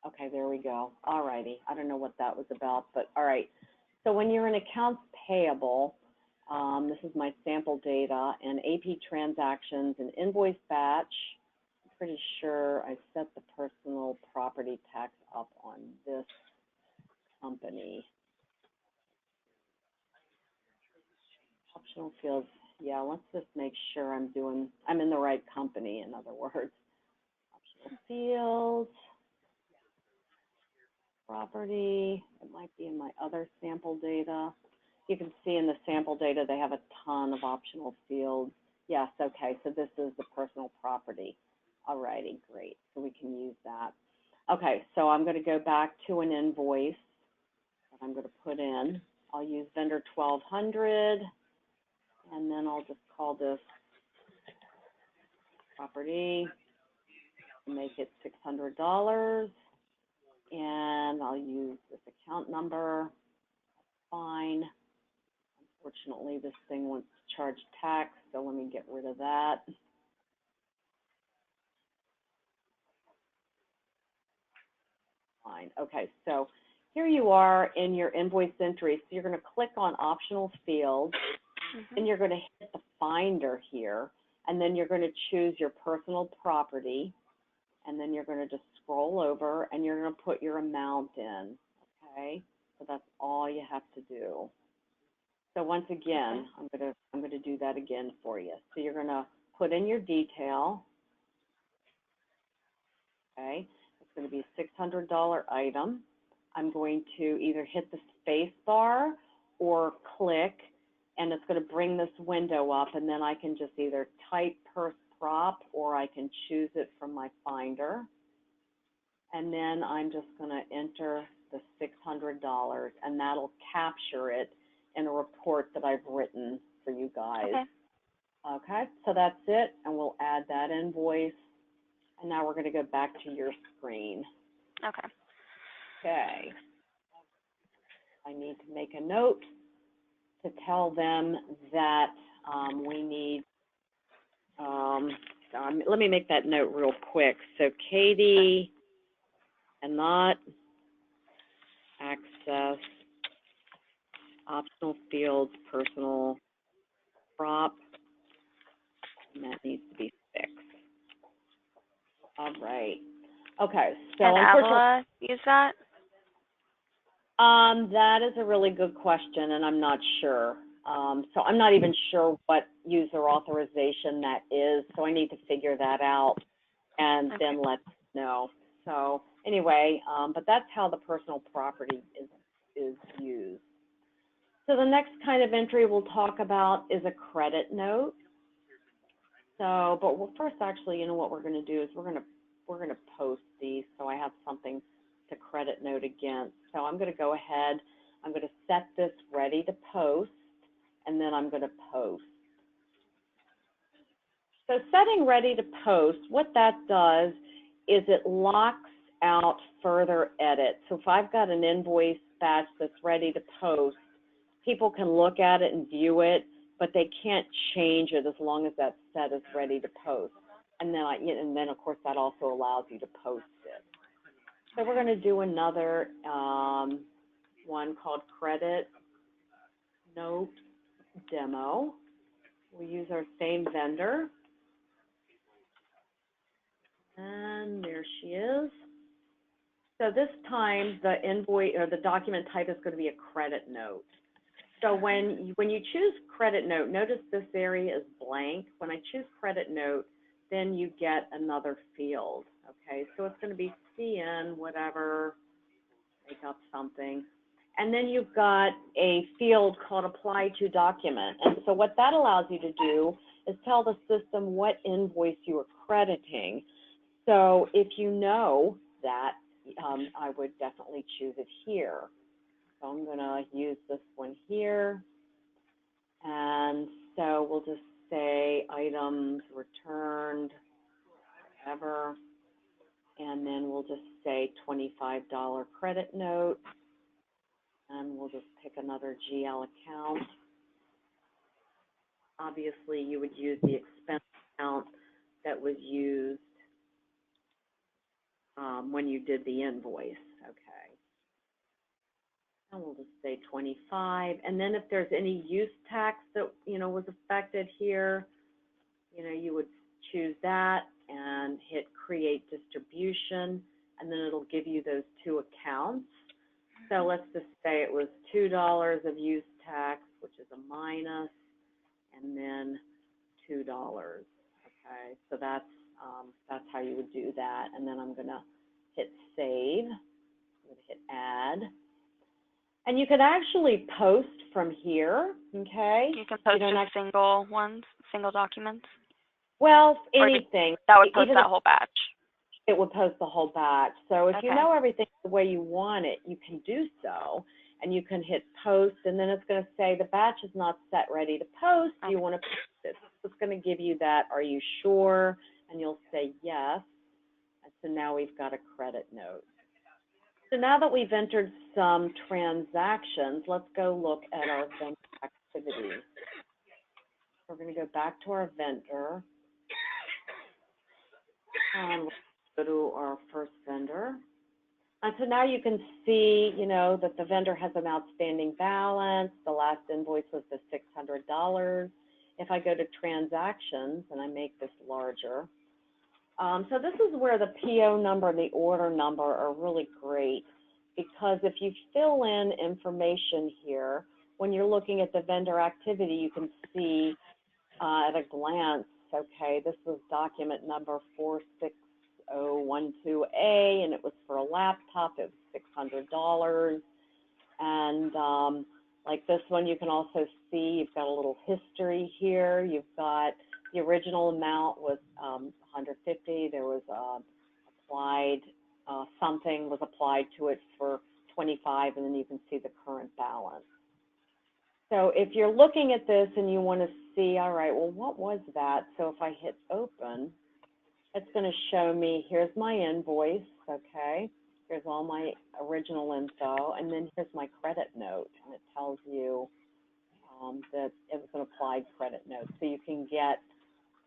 Okay, there we go. All righty. I don't know what that was about, but all right. So when you're in accounts payable, this is my sample data, and AP transactions and invoice batch. I'm pretty sure I set the personal property tax up on this company. Optional fields. Yeah, let's just make sure I'm in the right company, in other words. Optional fields. Property, it might be in my other sample data. You can see in the sample data they have a ton of optional fields. Yes, okay, so this is the personal property. All righty, great, so we can use that. Okay, so I'm going to go back to an invoice that I'm going to put in. I'll use vendor 1200, and then I'll just call this property, make it $600. And I'll use this account number. Fine. Unfortunately, this thing wants to charge tax, so let me get rid of that. Fine. Okay, so here you are in your invoice entry. So you're going to click on optional fields, and you're going to hit the finder here, and then you're going to choose your personal property, and then you're going to just scroll over, and you're going to put your amount in. Okay, so that's all you have to do. So once again, I'm going to do that again for you. So you're going to put in your detail. Okay, it's going to be a $600 item. I'm going to either hit the space bar or click, and it's going to bring this window up, and then I can just either type per prop or I can choose it from my finder. And then I'm just going to enter the $600, and that'll capture it in a report that I've written for you guys. Okay, so that's it, and we'll add that invoice. And now we're going to go back to your screen. Okay. Okay. I need to make a note to tell them that we need, let me make that note real quick. So Katie cannot access optional fields, personal prop, and that needs to be fixed. All right. Okay, so and Avila use that? That is a really good question, and I'm not sure. So I'm not even sure what user authorization that is, so I need to figure that out and then let you know. So anyway, but that's how the personal property is used. So the next kind of entry we'll talk about is a credit note. So, but first, actually, you know what we're going to do is we're going to post these so I have something to credit note against. So I'm going to go ahead. I'm going to set this ready to post, and then I'm going to post. So setting ready to post, what that does is it locks out further edits. So if I've got an invoice batch that's ready to post, people can look at it and view it, but they can't change it as long as that set is ready to post. And then of course that also allows you to post it. So we're going to do another one called Credit Note Demo. We use our same vendor. And there she is. So this time the invoice or the document type is going to be a credit note. So when you choose credit note, notice this area is blank. When I choose credit note, then you get another field. Okay, so it's going to be CN, whatever, make up something. And then you've got a field called apply to document. And so what that allows you to do is tell the system what invoice you are crediting. So if you know that, I would definitely choose it here. So I'm going to use this one here. And so we'll just say items returned, whatever. And then we'll just say $25 credit note. And we'll just pick another GL account. Obviously, you would use the expense account that was used when you did the invoice, okay. And we'll just say 25. And then if there's any use tax that, was affected here, you would choose that and hit create distribution, and then it'll give you those two accounts. So let's just say it was $2 of use tax, which is a minus, and then $2. Okay, so that's how you would do that. And then I'm going to hit save. I'm going to hit add. And you could actually post from here, okay? You can post just single ones, single documents? Well, anything. That would post that whole batch. It would post the whole batch. So if okay. you know everything the way you want it, you can do so. And you can hit post, and then it's going to say the batch is not set ready to post. Do you want to post it? So it's going to give you that, are you sure? And you'll say yes. And so now we've got a credit note. So now that we've entered some transactions, let's go look at our vendor activity. We're going to go back to our vendor. And we'll go to our first vendor. And so now you can see, that the vendor has an outstanding balance. The last invoice was the $600. If I go to transactions and I make this larger, so this is where the PO number and the order number are really great, because if you fill in information here, when you're looking at the vendor activity, you can see at a glance, okay, this was document number 46012A, and it was for a laptop. It was $600. And like this one, you can also see you've got a little history here. You've got the original amount was $150. There was applied, something was applied to it for $25, and then you can see the current balance. So if you're looking at this and you want to see, all right, well, what was that? So if I hit open, it's going to show me, here's my invoice, okay? Here's all my original info, and then here's my credit note, and it tells you that it was an applied credit note. So you can get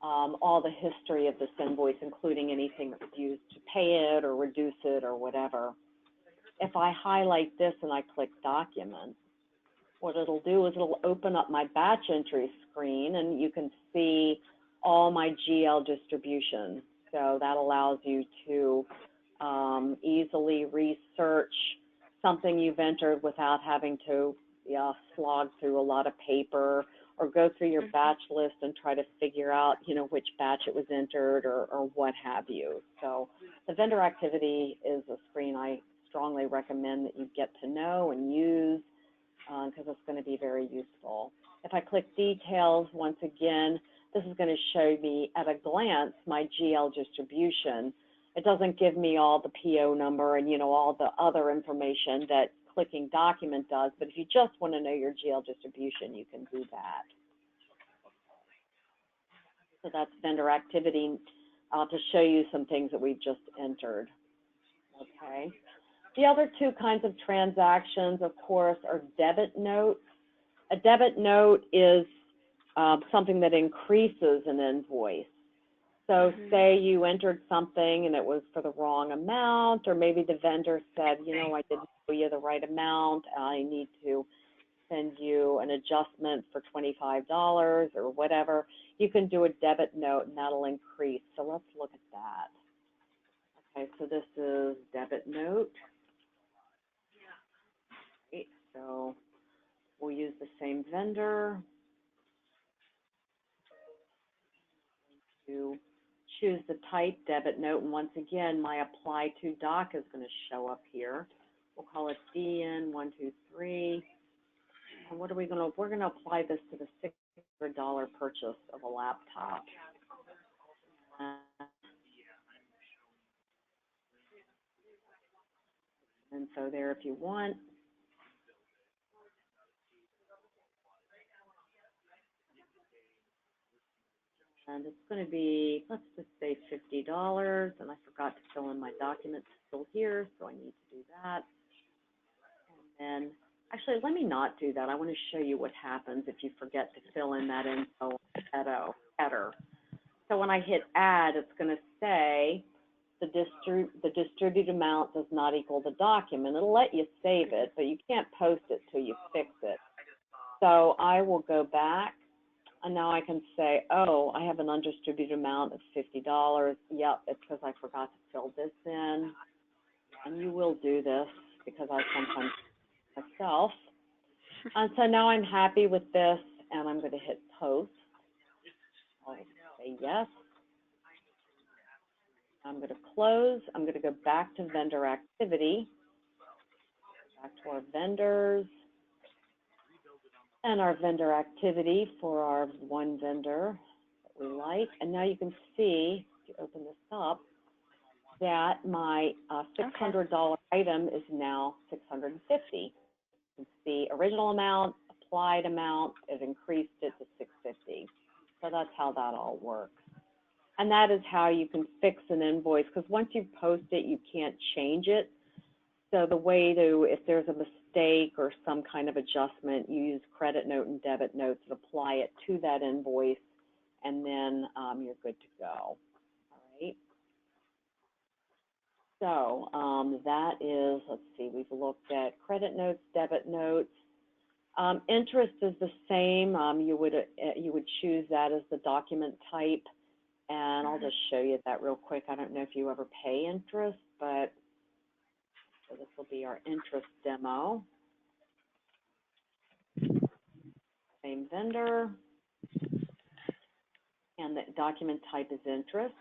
all the history of this invoice, including anything that was used to pay it or reduce it or whatever. If I highlight this and I click document, what it'll do is it'll open up my batch entry screen, and you can see all my GL distribution. So that allows you to easily research something you've entered without having to slog through a lot of paper or go through your batch list and try to figure out, which batch it was entered or what have you. So the vendor activity is a screen I strongly recommend that you get to know and use, because it's going to be very useful. If I click details, once again, this is going to show me at a glance my GL distribution. It doesn't give me all the PO number and, you know, all the other information that clicking document does, but if you just want to know your GL distribution, you can do that. So that's vendor activity to show you some things that we've just entered. Okay. The other two kinds of transactions, of course, are debit notes. A debit note is something that increases an invoice. So say you entered something and it was for the wrong amount, or maybe the vendor said, you know, I didn't owe you the right amount, I need to send you an adjustment for $25 or whatever. You can do a debit note and that'll increase. So let's look at that. Okay, so this is debit note. Okay, so we'll use the same vendor to choose the type, debit note, and once again, my apply to doc is going to show up here. We'll call it DN123. And what are we going to, we're going to apply this to the $600 purchase of a laptop. And so there, if you want. And it's going to be, let's just say $50, and I forgot to fill in my documents still here, so I need to do that. And then, actually, let me not do that. I want to show you what happens if you forget to fill in that info header. So when I hit add, it's going to say the distributed amount does not equal the document. It'll let you save it, but you can't post it till you fix it. So I will go back. And now I can say, oh, I have an undistributed amount of $50. Yep, it's because I forgot to fill this in. And you will do this because I sometimes do myself. And so now I'm happy with this, and I'm going to hit post. I'll say yes. I'm going to close. I'm going to go back to vendor activity, back to our vendors. And our vendor activity for our one vendor that we like. And now you can see, if you open this up, that my $600 item is now $650. You can see original amount, applied amount, it increased it to $650. So that's how that all works. And that is how you can fix an invoice, because once you post it, you can't change it. So the way to, if there's a mistake or some kind of adjustment, you use credit note and debit notes and apply it to that invoice, and then you're good to go. All right. So that is, let's see, we've looked at credit notes, debit notes. Interest is the same. You would choose that as the document type, and I'll just show you that real quick. I don't know if you ever pay interest, but so this will be our interest demo. Same vendor. And the document type is interest.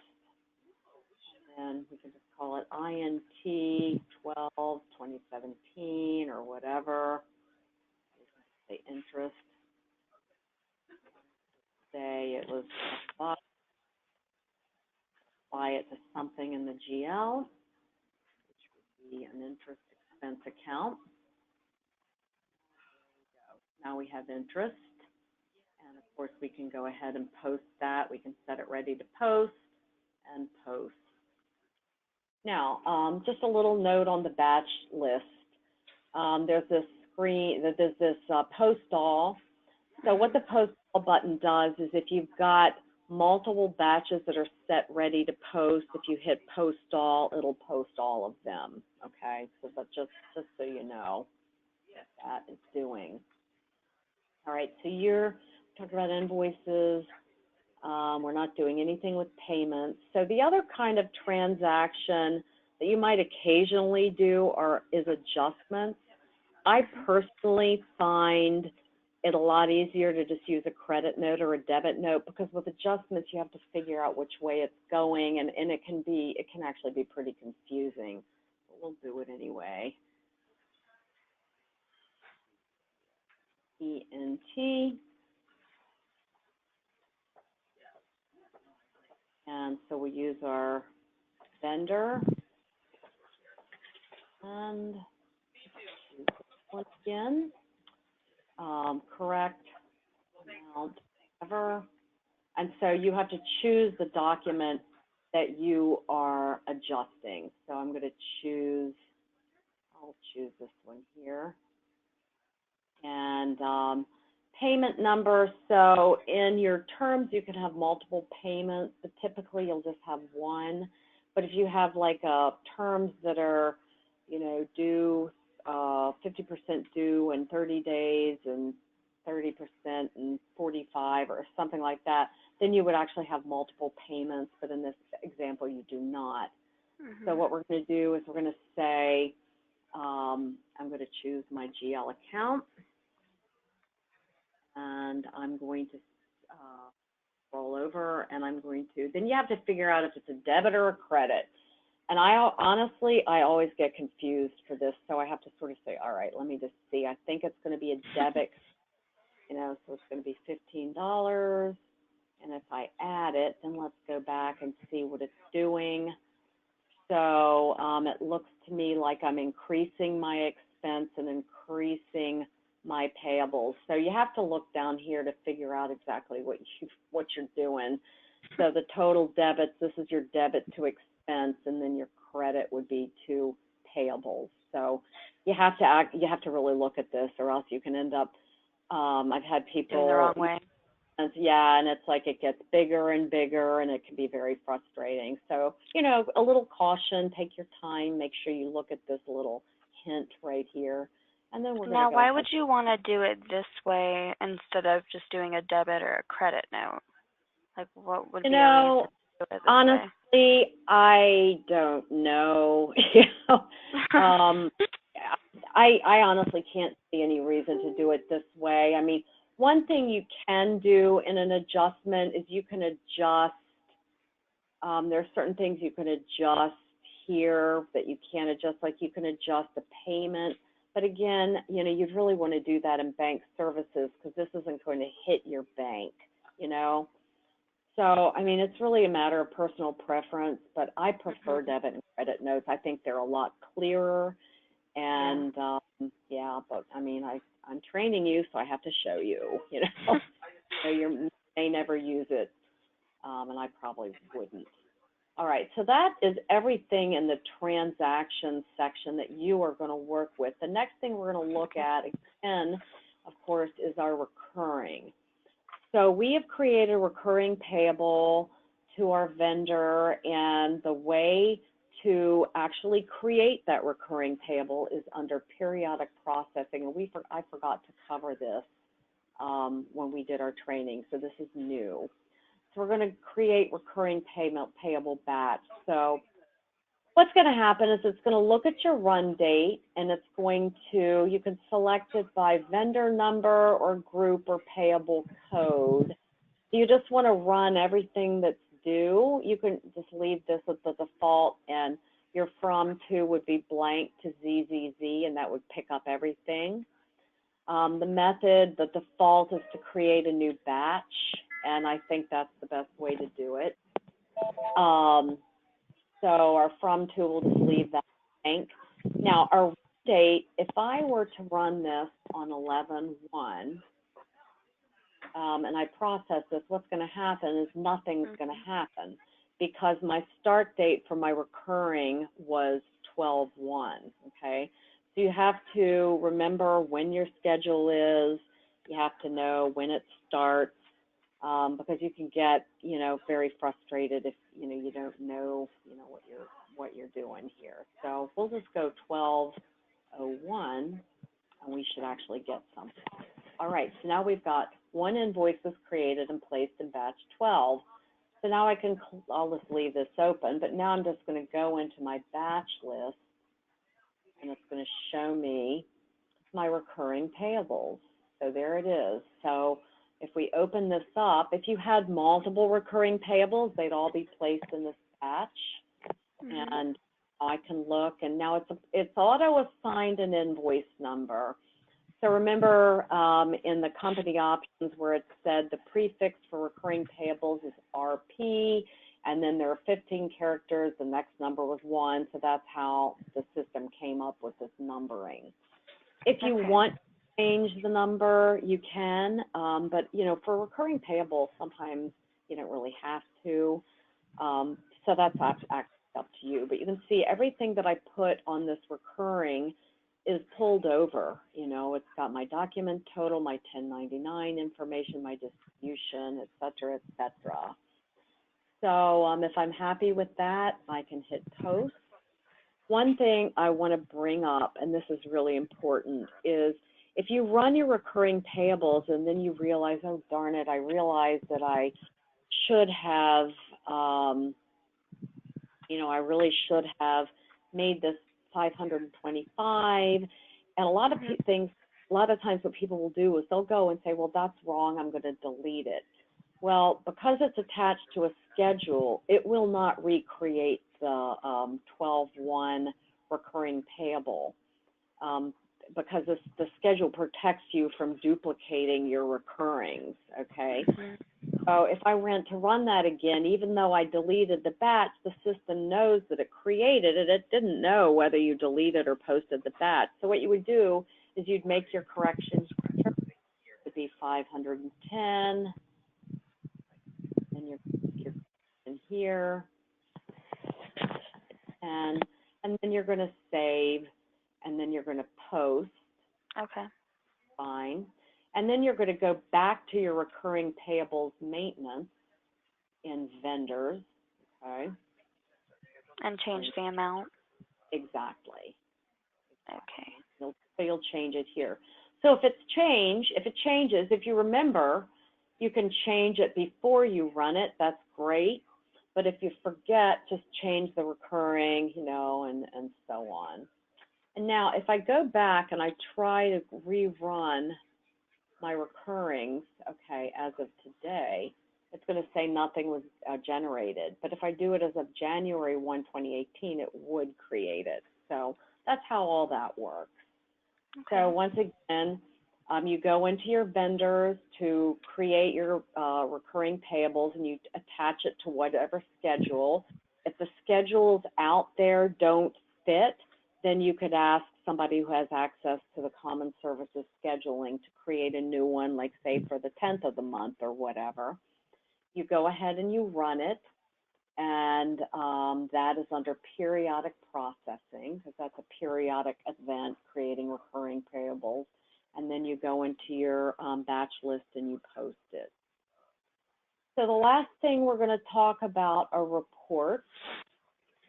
And we can just call it INT 12 2017 or whatever. Say interest. Say it was apply it to something in the GL, which would be an interest expense account. Now we have interest, and of course we can go ahead and post that. We can set it ready to post and post. Now, just a little note on the batch list. There's this screen, there's this post all. So what the post all button does is if you've got multiple batches that are set ready to post, if you hit post all, it'll post all of them. Okay, so that's just so you know what that is doing. All right, so you're talking about invoices. We're not doing anything with payments. So the other kind of transaction that you might occasionally do is adjustments. I personally find it a lot easier to just use a credit note or a debit note, because with adjustments you have to figure out which way it's going, and it can actually be pretty confusing. But we'll do it anyway. ENT. And so we use our vendor, and once again, correct amount ever. And so you have to choose the document that you are adjusting. So I'm going to choose, I'll choose this one here. And payment number, so in your terms, you can have multiple payments, but typically you'll just have one. But if you have like terms that are, you know, due, 50% due in 30 days and 30% in 45 or something like that, then you would actually have multiple payments, but in this example, you do not. So what we're going to do is we're going to say, I'm going to choose my GL account, and I'm going to roll over, and I'm going to, then you have to figure out if it's a debit or a credit. And honestly, I always get confused for this, so I have to sort of say, all right, let me just see. I think it's going to be a debit, you know, so it's going to be $15. And if I add it, then let's go back and see what it's doing. So it looks to me like I'm increasing my expense and increasing my payables. So you have to look down here to figure out exactly what you're doing. So the total debits, this is your debit to expense, and then your credit would be to payables. So you have to really look at this, or else you can end up. I've had people doing the wrong way. And yeah, and it's like it gets bigger and bigger, and it can be very frustrating. So, you know, a little caution, take your time, make sure you look at this little hint right here. And then we're going to Now, go why ahead. would you want to do it this way instead of just doing a debit or a credit note? Like, what would be a reason to do it this honestly, way? I don't know. You know, I honestly can't see any reason to do it this way. I mean, one thing you can do in an adjustment is you can adjust, there are certain things you can adjust here that you can't adjust, like you can adjust the payment. But again, you know, you'd really want to do that in bank services because this isn't going to hit your bank, you know. So, I mean, it's really a matter of personal preference, but I prefer debit and credit notes. I think they're a lot clearer. And, yeah, but, I mean, I'm training you, so I have to show you, you know. So you may never use it, and I probably wouldn't. All right, so that is everything in the transactions section that you are going to work with. The next thing we're going to look at, again, of course, is our recurring. So we have created a recurring payable to our vendor, and the way to actually create that recurring payable is under periodic processing, and I forgot to cover this when we did our training, so this is new. So we're going to create recurring payable batch. So what's going to happen is it's going to look at your run date, and it's going to, you can select it by vendor number or group or payable code. You just want to run everything that's due. You can just leave this as the default, and your from to would be blank to ZZZ, and that would pick up everything. The method, the default is to create a new batch, and I think that's the best way to do it. So our from to, we'll just leave that blank. Now, our date, if I were to run this on 11/1, and I process this, what's going to happen is nothing's going to happen because my start date for my recurring was 12/1, okay? So you have to remember when your schedule is, you have to know when it starts, because you can get, you know, very frustrated if, you know, you don't know, you know, what you're doing here. So we'll just go 12/01, and we should actually get something. All right, so now we've got one invoice was created and placed in batch 12. So now I'll just leave this open, but now I'm just going to go into my batch list, and it's going to show me my recurring payables. So there it is. So if we open this up, if you had multiple recurring payables, they'd all be placed in this batch. And I can look, and now it's auto-assigned an invoice number. So remember in the company options where it said the prefix for recurring payables is RP, and then there are 15 characters, the next number was 1, so that's how the system came up with this numbering. If you want to change the number, you can, but, you know, for recurring payables, sometimes you don't really have to, so that's actually up to you. But you can see everything that I put on this recurring is pulled over. You know, it's got my document total, my 1099 information, my distribution, et cetera, et cetera. So if I'm happy with that, I can hit post. One thing I want to bring up, and this is really important, is if you run your recurring payables and then you realize, oh, darn it, I realized that I should have, you know, I really should have made this 525. And a lot of things, a lot of times what people will do is they'll go and say, well, that's wrong, I'm going to delete it. Well, because it's attached to a schedule, it will not recreate the 12-1 recurring payable because the schedule protects you from duplicating your recurrings, okay? So if I went to run that again, even though I deleted the batch, the system knows that it created it. It didn't know whether you deleted or posted the batch. So what you would do is you'd make your corrections here. It would be 510. And you're in here, and then you're going to save, and then you're going to post. Okay. Fine. And then you're going to go back to your recurring payables maintenance in vendors. Okay. And change the amount. Exactly. Okay. So you'll change it here. So if it changes, if you remember, you can change it before you run it. That's great. But if you forget, just change the recurring, you know, and so on. And now if I go back and I try to rerun my recurrings, okay, as of today, it's going to say nothing was generated. But if I do it as of January 1, 2018, it would create it. So that's how all that works. Okay. So once again, you go into your vendors to create your recurring payables, and you attach it to whatever schedule. If the schedules out there don't fit, then you could ask somebody who has access to the common services scheduling to create a new one, like say for the 10th of the month or whatever. You go ahead and you run it, and that is under periodic processing, because that's a periodic event, creating recurring payables. And then you go into your batch list and you post it. So the last thing we're going to talk about are reports.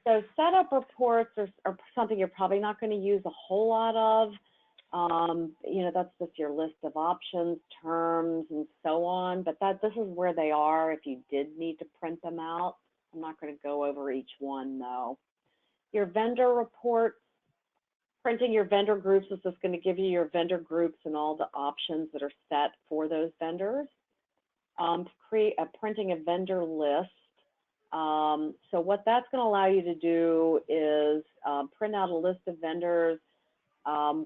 So setup reports are something you're probably not going to use a whole lot of. You know, that's just your list of options, terms, and so on. But this is where they are if you did need to print them out. I'm not going to go over each one, though. Your vendor reports. Printing your vendor groups is just going to give you your vendor groups and all the options that are set for those vendors. Printing a vendor list. So what that's going to allow you to do is print out a list of vendors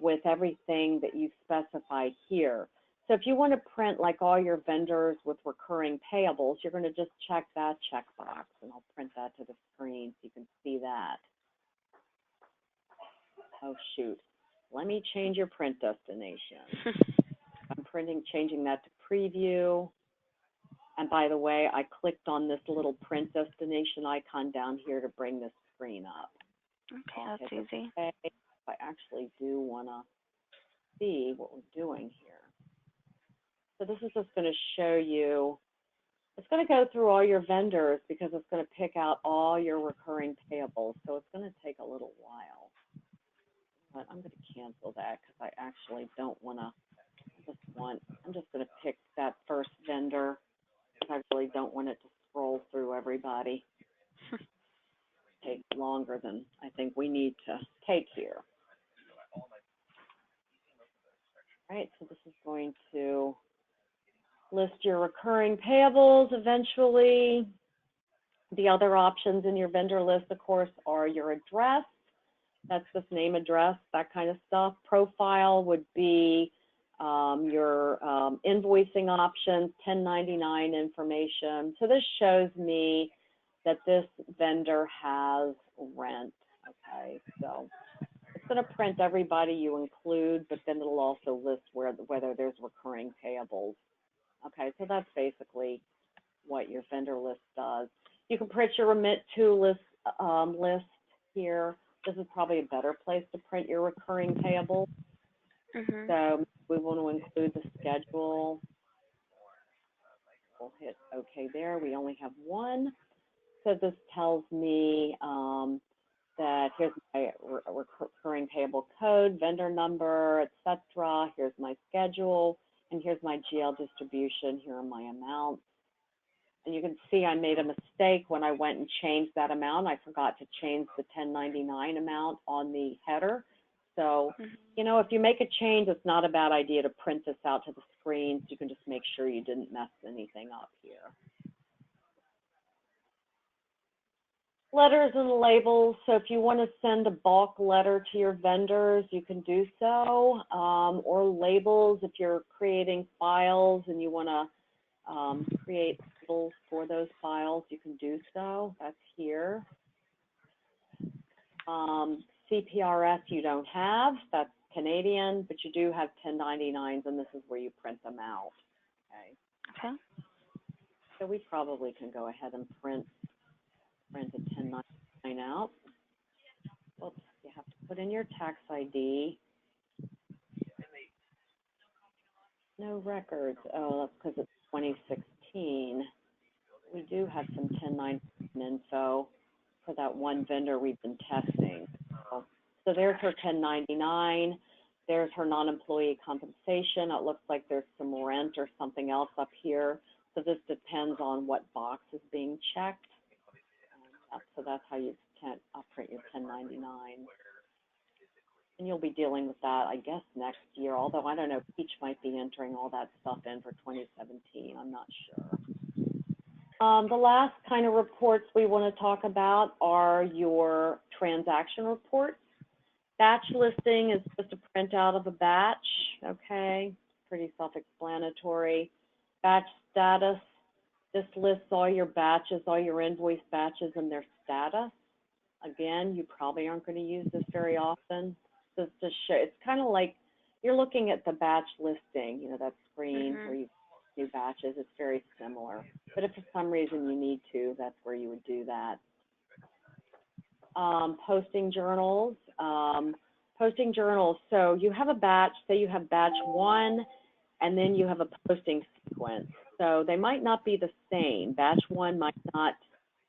with everything that you've specified here. So if you want to print like all your vendors with recurring payables, you're going to just check that checkbox, and I'll print that to the screen so you can see that. Oh, shoot. Let me change your print destination. I'm changing that to preview. And by the way, I clicked on this little print destination icon down here to bring this screen up. Okay, that's easy. If I actually do want to see what we're doing here. So this is just going to show you, it's going to go through all your vendors because it's going to pick out all your recurring payables. So it's going to take a little while. But I'm going to cancel that because I actually don't want to, I'm just going to pick that first vendor. I really don't want it to scroll through everybody. Take longer than I think we need to take here. All right, so this is going to list your recurring payables eventually. The other options in your vendor list, of course, are your address. That's just name, address, that kind of stuff. Profile would be your invoicing options, 1099 information. So this shows me that this vendor has rent. Okay, so it's going to print everybody you include, but then it'll also list whether there's recurring payables. Okay, so that's basically what your vendor list does. You can print your remit to list here. This is probably a better place to print your recurring payables. So we want to include the schedule. We'll hit OK there. We only have one. So this tells me that here's my recurring payable code, vendor number, etc. Here's my schedule, and here's my GL distribution. Here are my amounts. And you can see I made a mistake when I went and changed that amount. I forgot to change the 1099 amount on the header. So, you know, if you make a change, it's not a bad idea to print this out to the screen so you can just make sure you didn't mess anything up here. Letters and labels. So if you want to send a bulk letter to your vendors, you can do so. Or labels, if you're creating files and you want to create labels for those files, you can do so. That's here. CPRS you don't have, that's Canadian, but you do have 1099s, and this is where you print them out. Okay. So we probably can go ahead and print a 1099 out. Oops, you have to put in your tax ID. No records. Oh, that's because it's 2016. We do have some 1099 info for that one vendor we've been testing. So there's her 1099. There's her non-employee compensation. It looks like there's some rent or something else up here. So this depends on what box is being checked. So that's how you print your 1099. And you'll be dealing with that, I guess, next year. Although I don't know, Peach might be entering all that stuff in for 2017. I'm not sure. The last kind of reports we want to talk about are your transaction reports. Batch listing is just a printout of a batch, okay? Pretty self-explanatory. Batch status, this lists all your batches, all your invoice batches and their status. Again, you probably aren't going to use this very often. Just to show, it's kind of like you're looking at the batch listing, you know, that screen where you new batches. It's very similar. But if for some reason you need to, that's where you would do that. Posting journals. Posting journals. So you have a batch, say you have batch 1, and then you have a posting sequence. So they might not be the same. Batch 1 might not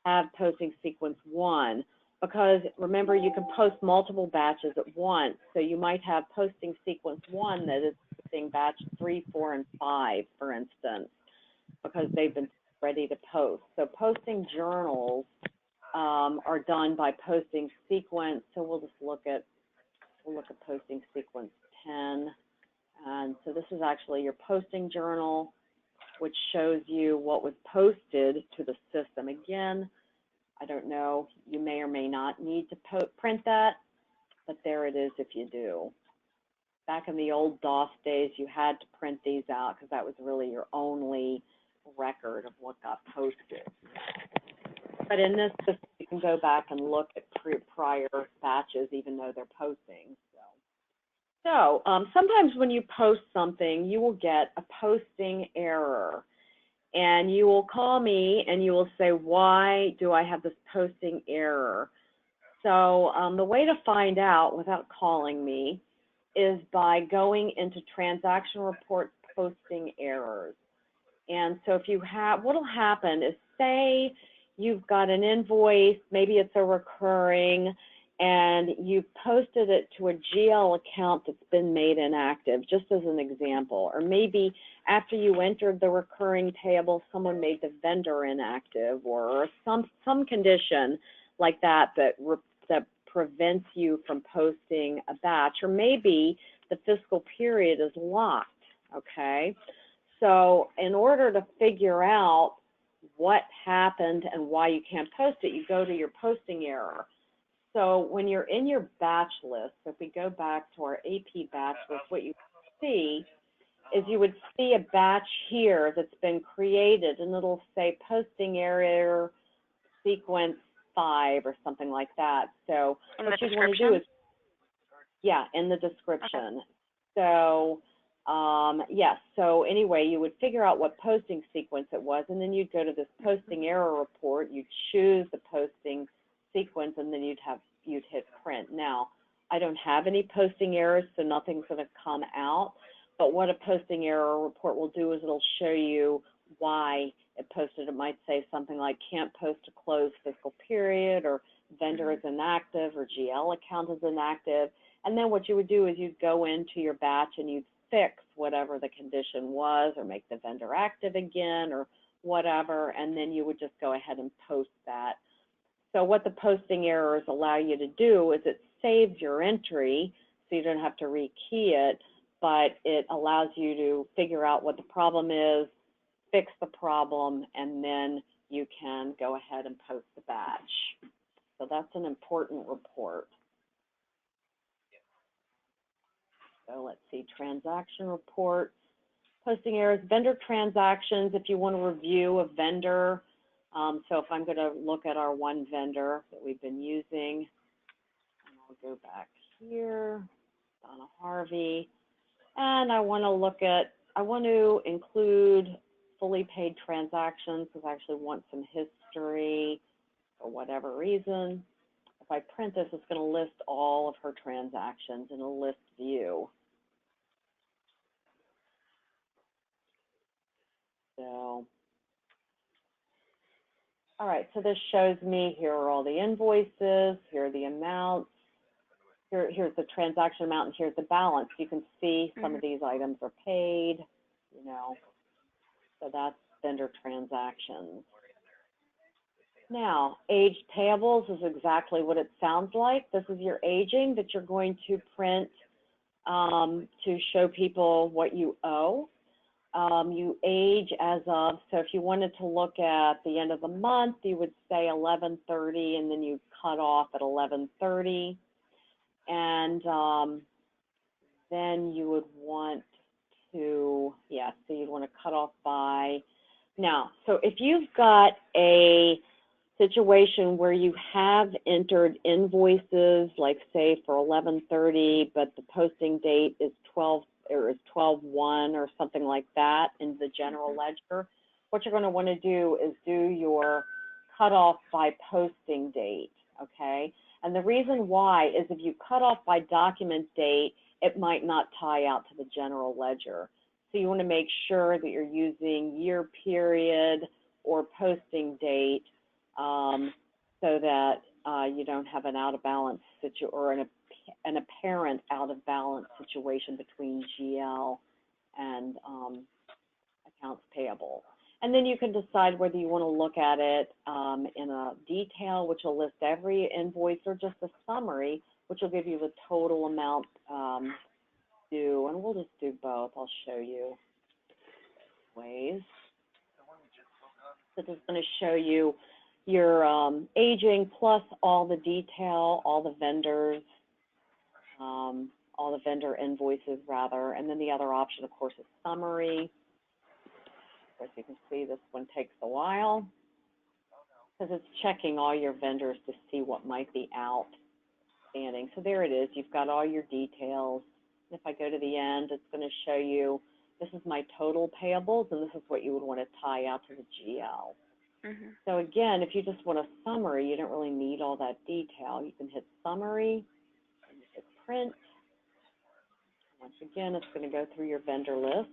have posting sequence 1, because remember, you can post multiple batches at once. So you might have posting sequence 1 that is posting batch 3, 4, and 5, for instance, because they've been ready to post. So posting journals are done by posting sequence. So we'll just look at posting sequence 10. And so this is actually your posting journal, which shows you what was posted to the system. Again, I don't know, you may or may not need to print that, but there it is if you do. Back in the old DOS days, you had to print these out because that was really your only record of what got posted. But in this system, you can go back and look at prior batches, even though they're posting. So sometimes when you post something, you will get a posting error. And you will call me and you will say, why do I have this posting error? So the way to find out without calling me is by going into transaction report posting errors. And so if you have, what will happen is, say you've got an invoice, maybe it's a recurring, and you posted it to a GL account that's been made inactive, just as an example. Or maybe after you entered the recurring table, someone made the vendor inactive, or some condition like that that prevents you from posting a batch. Or maybe the fiscal period is locked, okay? So in order to figure out what happened and why you can't post it, you go to your posting error. So when you're in your batch list, if we go back to our AP batch list, what you see is you would see a batch here that's been created, and it'll say posting error sequence 5 or something like that. So In what the you'd want to do is, yeah, in the description. Okay. So, yes, so anyway, you would figure out what posting sequence it was, and then you'd go to this posting error report, you'd choose the posting sequence, and then you'd hit print. Now, I don't have any posting errors, so nothing's going to come out, but what a posting error report will do is it'll show you why it posted. It might say something like can't post a closed fiscal period, or vendor is inactive, or GL account is inactive. And then what you would do is you'd go into your batch and you'd fix whatever the condition was, or make the vendor active again, or whatever, and then you would just go ahead and post that. So what the posting errors allow you to do is it saves your entry, so you don't have to rekey it, but it allows you to figure out what the problem is, fix the problem, and then you can go ahead and post the batch. So that's an important report. So let's see, transaction reports, posting errors, vendor transactions, if you want to review a vendor. So if I'm going to look at our one vendor that we've been using, and I'll go back here, Donna Harvey, and I want to include fully paid transactions because I actually want some history for whatever reason. If I print this, it's going to list all of her transactions in a list view. So, all right, so this shows me here are all the invoices, here are the amounts, here's the transaction amount, and here's the balance. You can see some of these items are paid, you know, so that's vendor transactions. Now, aged payables is exactly what it sounds like. This is your aging that you're going to print to show people what you owe. You age as of, so if you wanted to look at the end of the month, you would say 11/30, and then you cut off at 11/30. And then you would want to, yeah, so you'd want to cut off by, now, so if you've got a situation where you have entered invoices, like say for 11/30, but the posting date is 12/1 or something like that in the general ledger, what you're going to want to do is do your cutoff by posting date, okay? And the reason why is if you cut off by document date, it might not tie out to the general ledger. So you want to make sure that you're using year period or posting date so that you don't have an out-of-balance situation or an apparent out-of-balance situation between GL and accounts payable. And then you can decide whether you want to look at it in a detail, which will list every invoice, or just a summary, which will give you the total amount due. And we'll just do both. I'll show you ways. So this is going to show you your aging plus all the detail, all the vendors, all the vendor invoices rather, and then the other option, of course, is summary. Of course, you can see this one takes a while because it's checking all your vendors to see what might be outstanding. So there it is. You've got all your details. If I go to the end, it's going to show you this is my total payables, and this is what you would want to tie out to the GL. So again, if you just want a summary, you don't really need all that detail. You can hit summary, and hit print. Once again, it's going to go through your vendor list.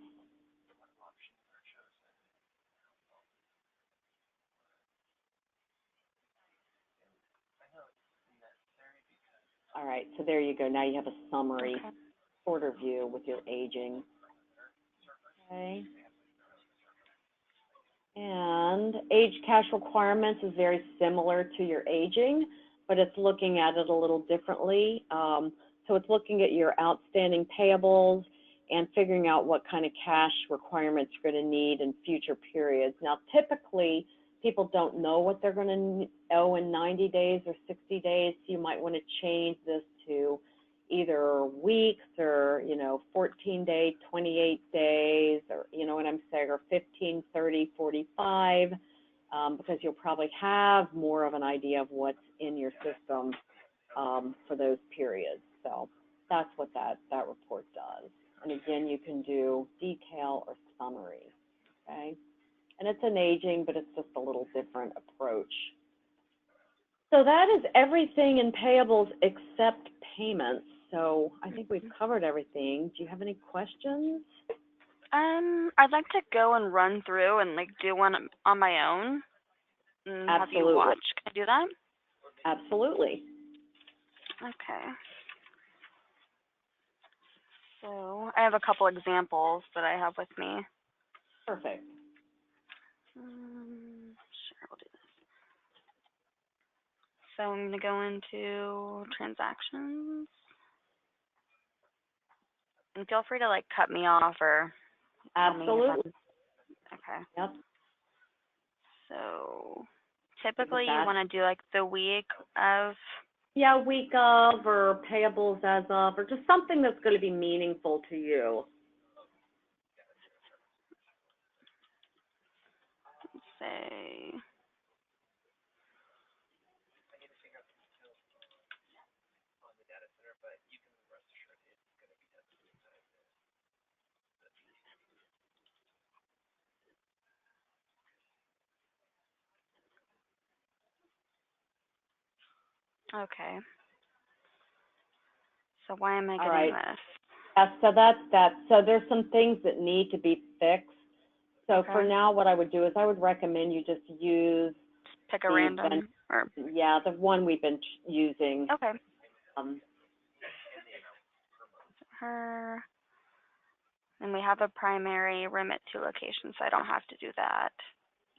All right, so there you go. Now you have a summary order view with your aging. Okay. And age cash requirements is very similar to your aging, but it's looking at it a little differently. So it's looking at your outstanding payables and figuring out what kind of cash requirements you're going to need in future periods. Now, typically, people don't know what they're going to owe in 90 days or 60 days, so you might want to change this to either weeks or, 14 days, 28 days, or, you know what I'm saying, or 15, 30, 45. because you'll probably have more of an idea of what's in your system for those periods. So that's what that report does. And again, you can do detail or summary, okay? And it's an aging, but it's just a little different approach. So that is everything in payables except payments. So I think we've covered everything. Do you have any questions? I'd like to go and run through and like do one on my own and have you watch. Can I do that? Absolutely. Okay. So I have a couple examples that I have with me. Perfect. Sure, we'll do this. So I'm going to go into transactions. And feel free to like cut me off or Absolutely. Okay. Yep. So typically you want to do like the week of. Yeah, week of or payables as of, or just something that's going to be meaningful to you. Let's say. Okay. So why am I getting this? So that's that. So there's some things that need to be fixed. So for now, what I would do is I would recommend you just use pick a random. The one we've been using. Okay. Her. And we have a primary remit to location, so I don't have to do that.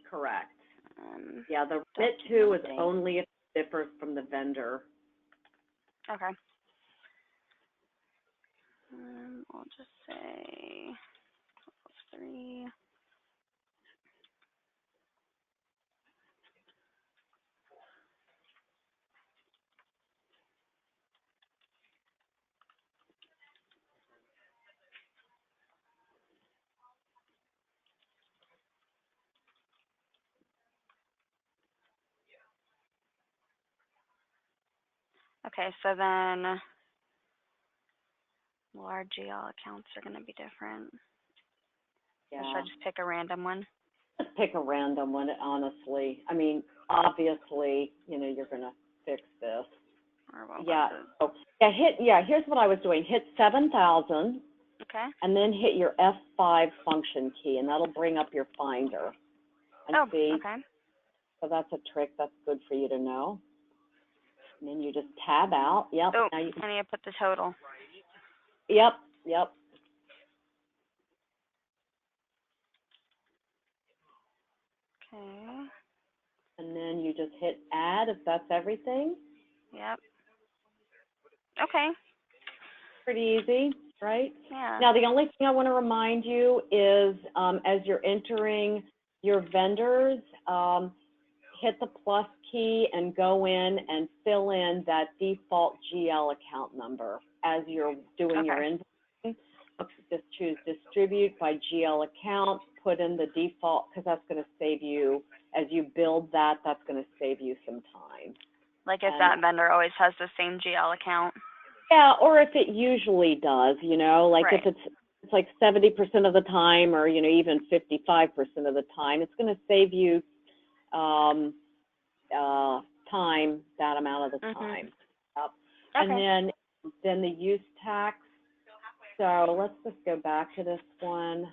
Correct. Yeah, the remit to is only if it differs from the vendor. Okay. I'll just say 3. Okay, so then, well, our GL accounts are going to be different. Yeah. So should I just pick a random one? Just pick a random one, honestly. I mean, obviously, you know, you're going to fix this. Here's what I was doing. Hit 7,000. Okay. And then hit your F5 function key, and that'll bring up your Finder. And see. Okay. So that's a trick that's good for you to know. And then you just tab out. Yep. Oh, now you can... I need to put the total. Yep. Okay. And then you just hit add if that's everything. Yep. Okay. Pretty easy, right? Yeah. Now, the only thing I want to remind you is as you're entering your vendors, hit the plus key and go in and fill in that default GL account number as you're doing your invoicing. Just choose distribute by GL account, put in the default, because that's going to save you, as you build that, that's going to save you some time. Like if that vendor always has the same GL account? Yeah, or if it usually does, you know, like if it's like 70% of the time, or, you know, even 55% of the time, it's going to save you time, that amount of the time. Yep. And then the use tax. So let's just go back to this one.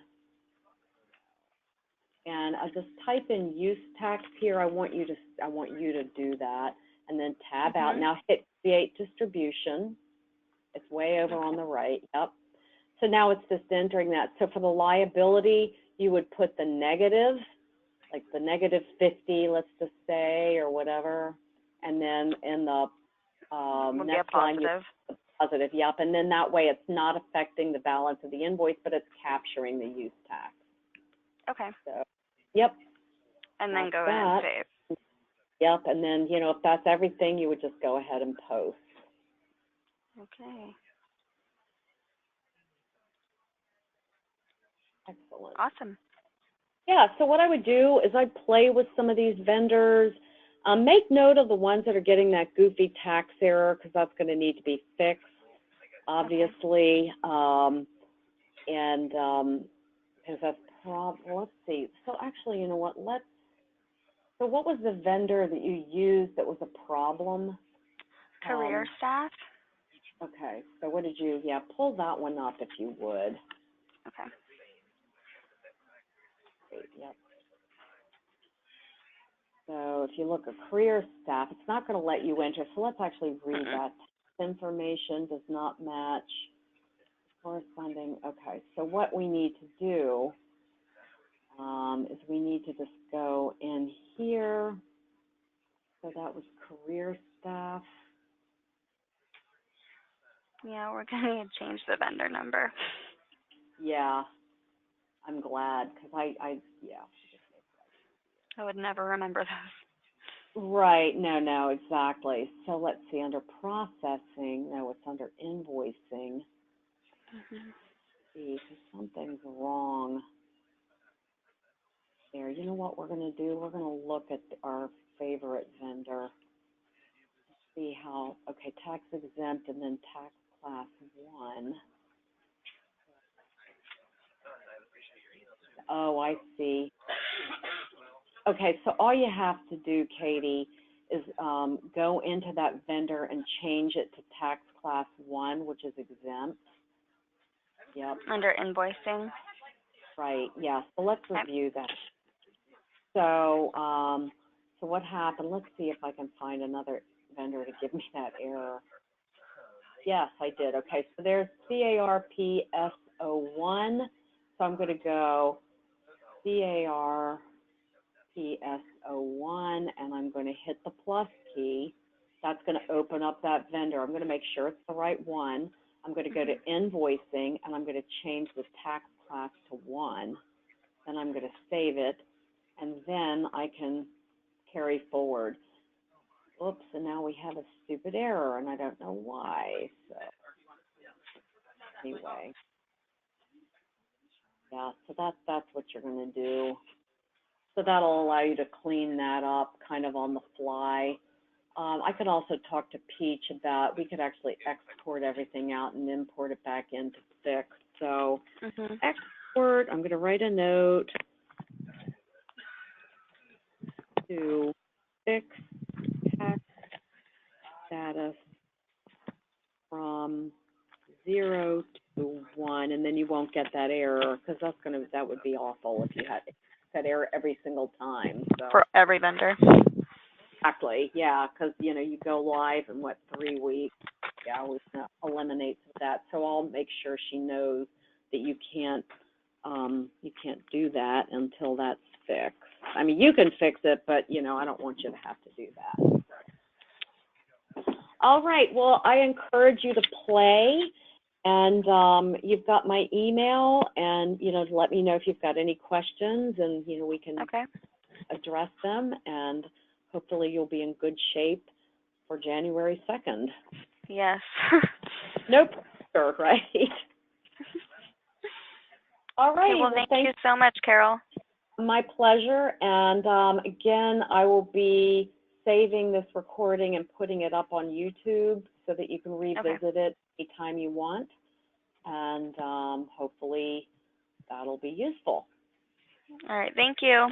And I'll just type in use tax here. I want you to do that, and then tab out. Now hit create distribution. It's way over on the right. Yep. So now it's just entering that. So for the liability, you would put the negative, like the -50, let's just say, or whatever. And then in the next line, you put the positive. Yep. And then that way it's not affecting the balance of the invoice, but it's capturing the use tax. Okay. So, yep. And then go and save. Yep. And then, you know, if that's everything, you would just go ahead and post. Okay. Excellent. Awesome. Yeah, so what I would do is I'd play with some of these vendors, make note of the ones that are getting that goofy tax error, because that's going to need to be fixed, obviously, and because that's let's see. So actually, you know what, so what was the vendor that you used that was a problem? Career staff? Okay, so what did you, pull that one up if you would. Okay. Great, yep. So if you look at career staff, it's not going to let you enter. So let's actually read that. Information does not match corresponding. Okay, so what we need to do is we need to just go in here. So that was career staff. Yeah, we're going to change the vendor number. Yeah, I'm glad because yeah. I would never remember those. Right, no, exactly. So let's see, under processing, no, it's under invoicing. See, something's wrong there. You know what we're going to do? We're going to look at our favorite vendor, see how, okay, tax exempt and then tax class 1. Oh, I see. Okay, so all you have to do, Katie, is go into that vendor and change it to tax class 1, which is exempt. Yep. Under invoicing? Right, yeah. So let's review that. So, so what happened? Let's see if I can find another vendor to give me that error. Yes, I did. Okay, so there's CARPS01. So I'm going to go CARPS01, and I'm going to hit the plus key. That's going to open up that vendor. I'm going to make sure it's the right one. I'm going to go to invoicing, and I'm going to change the tax class to 1. Then I'm going to save it, and then I can carry forward. Oops, and now we have a stupid error, and I don't know why. So anyway, yeah, so that's what you're going to do. So that'll allow you to clean that up kind of on the fly. I could also talk to Peach about, we could actually export everything out and import it back into Fix. So export, I'm going to write a note to Fix tax status from 0 to 1, and then you won't get that error, because that would be awful if you had that error every single time. So. For every vendor? Exactly, yeah, because, you go live in, 3 weeks? Yeah, we eliminate that. So I'll make sure she knows that you can't do that until that's fixed. I mean, you can fix it, but, I don't want you to have to do that. All right, well, I encourage you to play, and you've got my email, and, let me know if you've got any questions, and, we can address them, and hopefully you'll be in good shape for January 2nd. Yes. No pressure, right? All right. Okay, well, thank you so much, Carol. My pleasure. And again, I will be saving this recording and putting it up on YouTube so that you can revisit it anytime you want. And hopefully that'll be useful. All right. Thank you.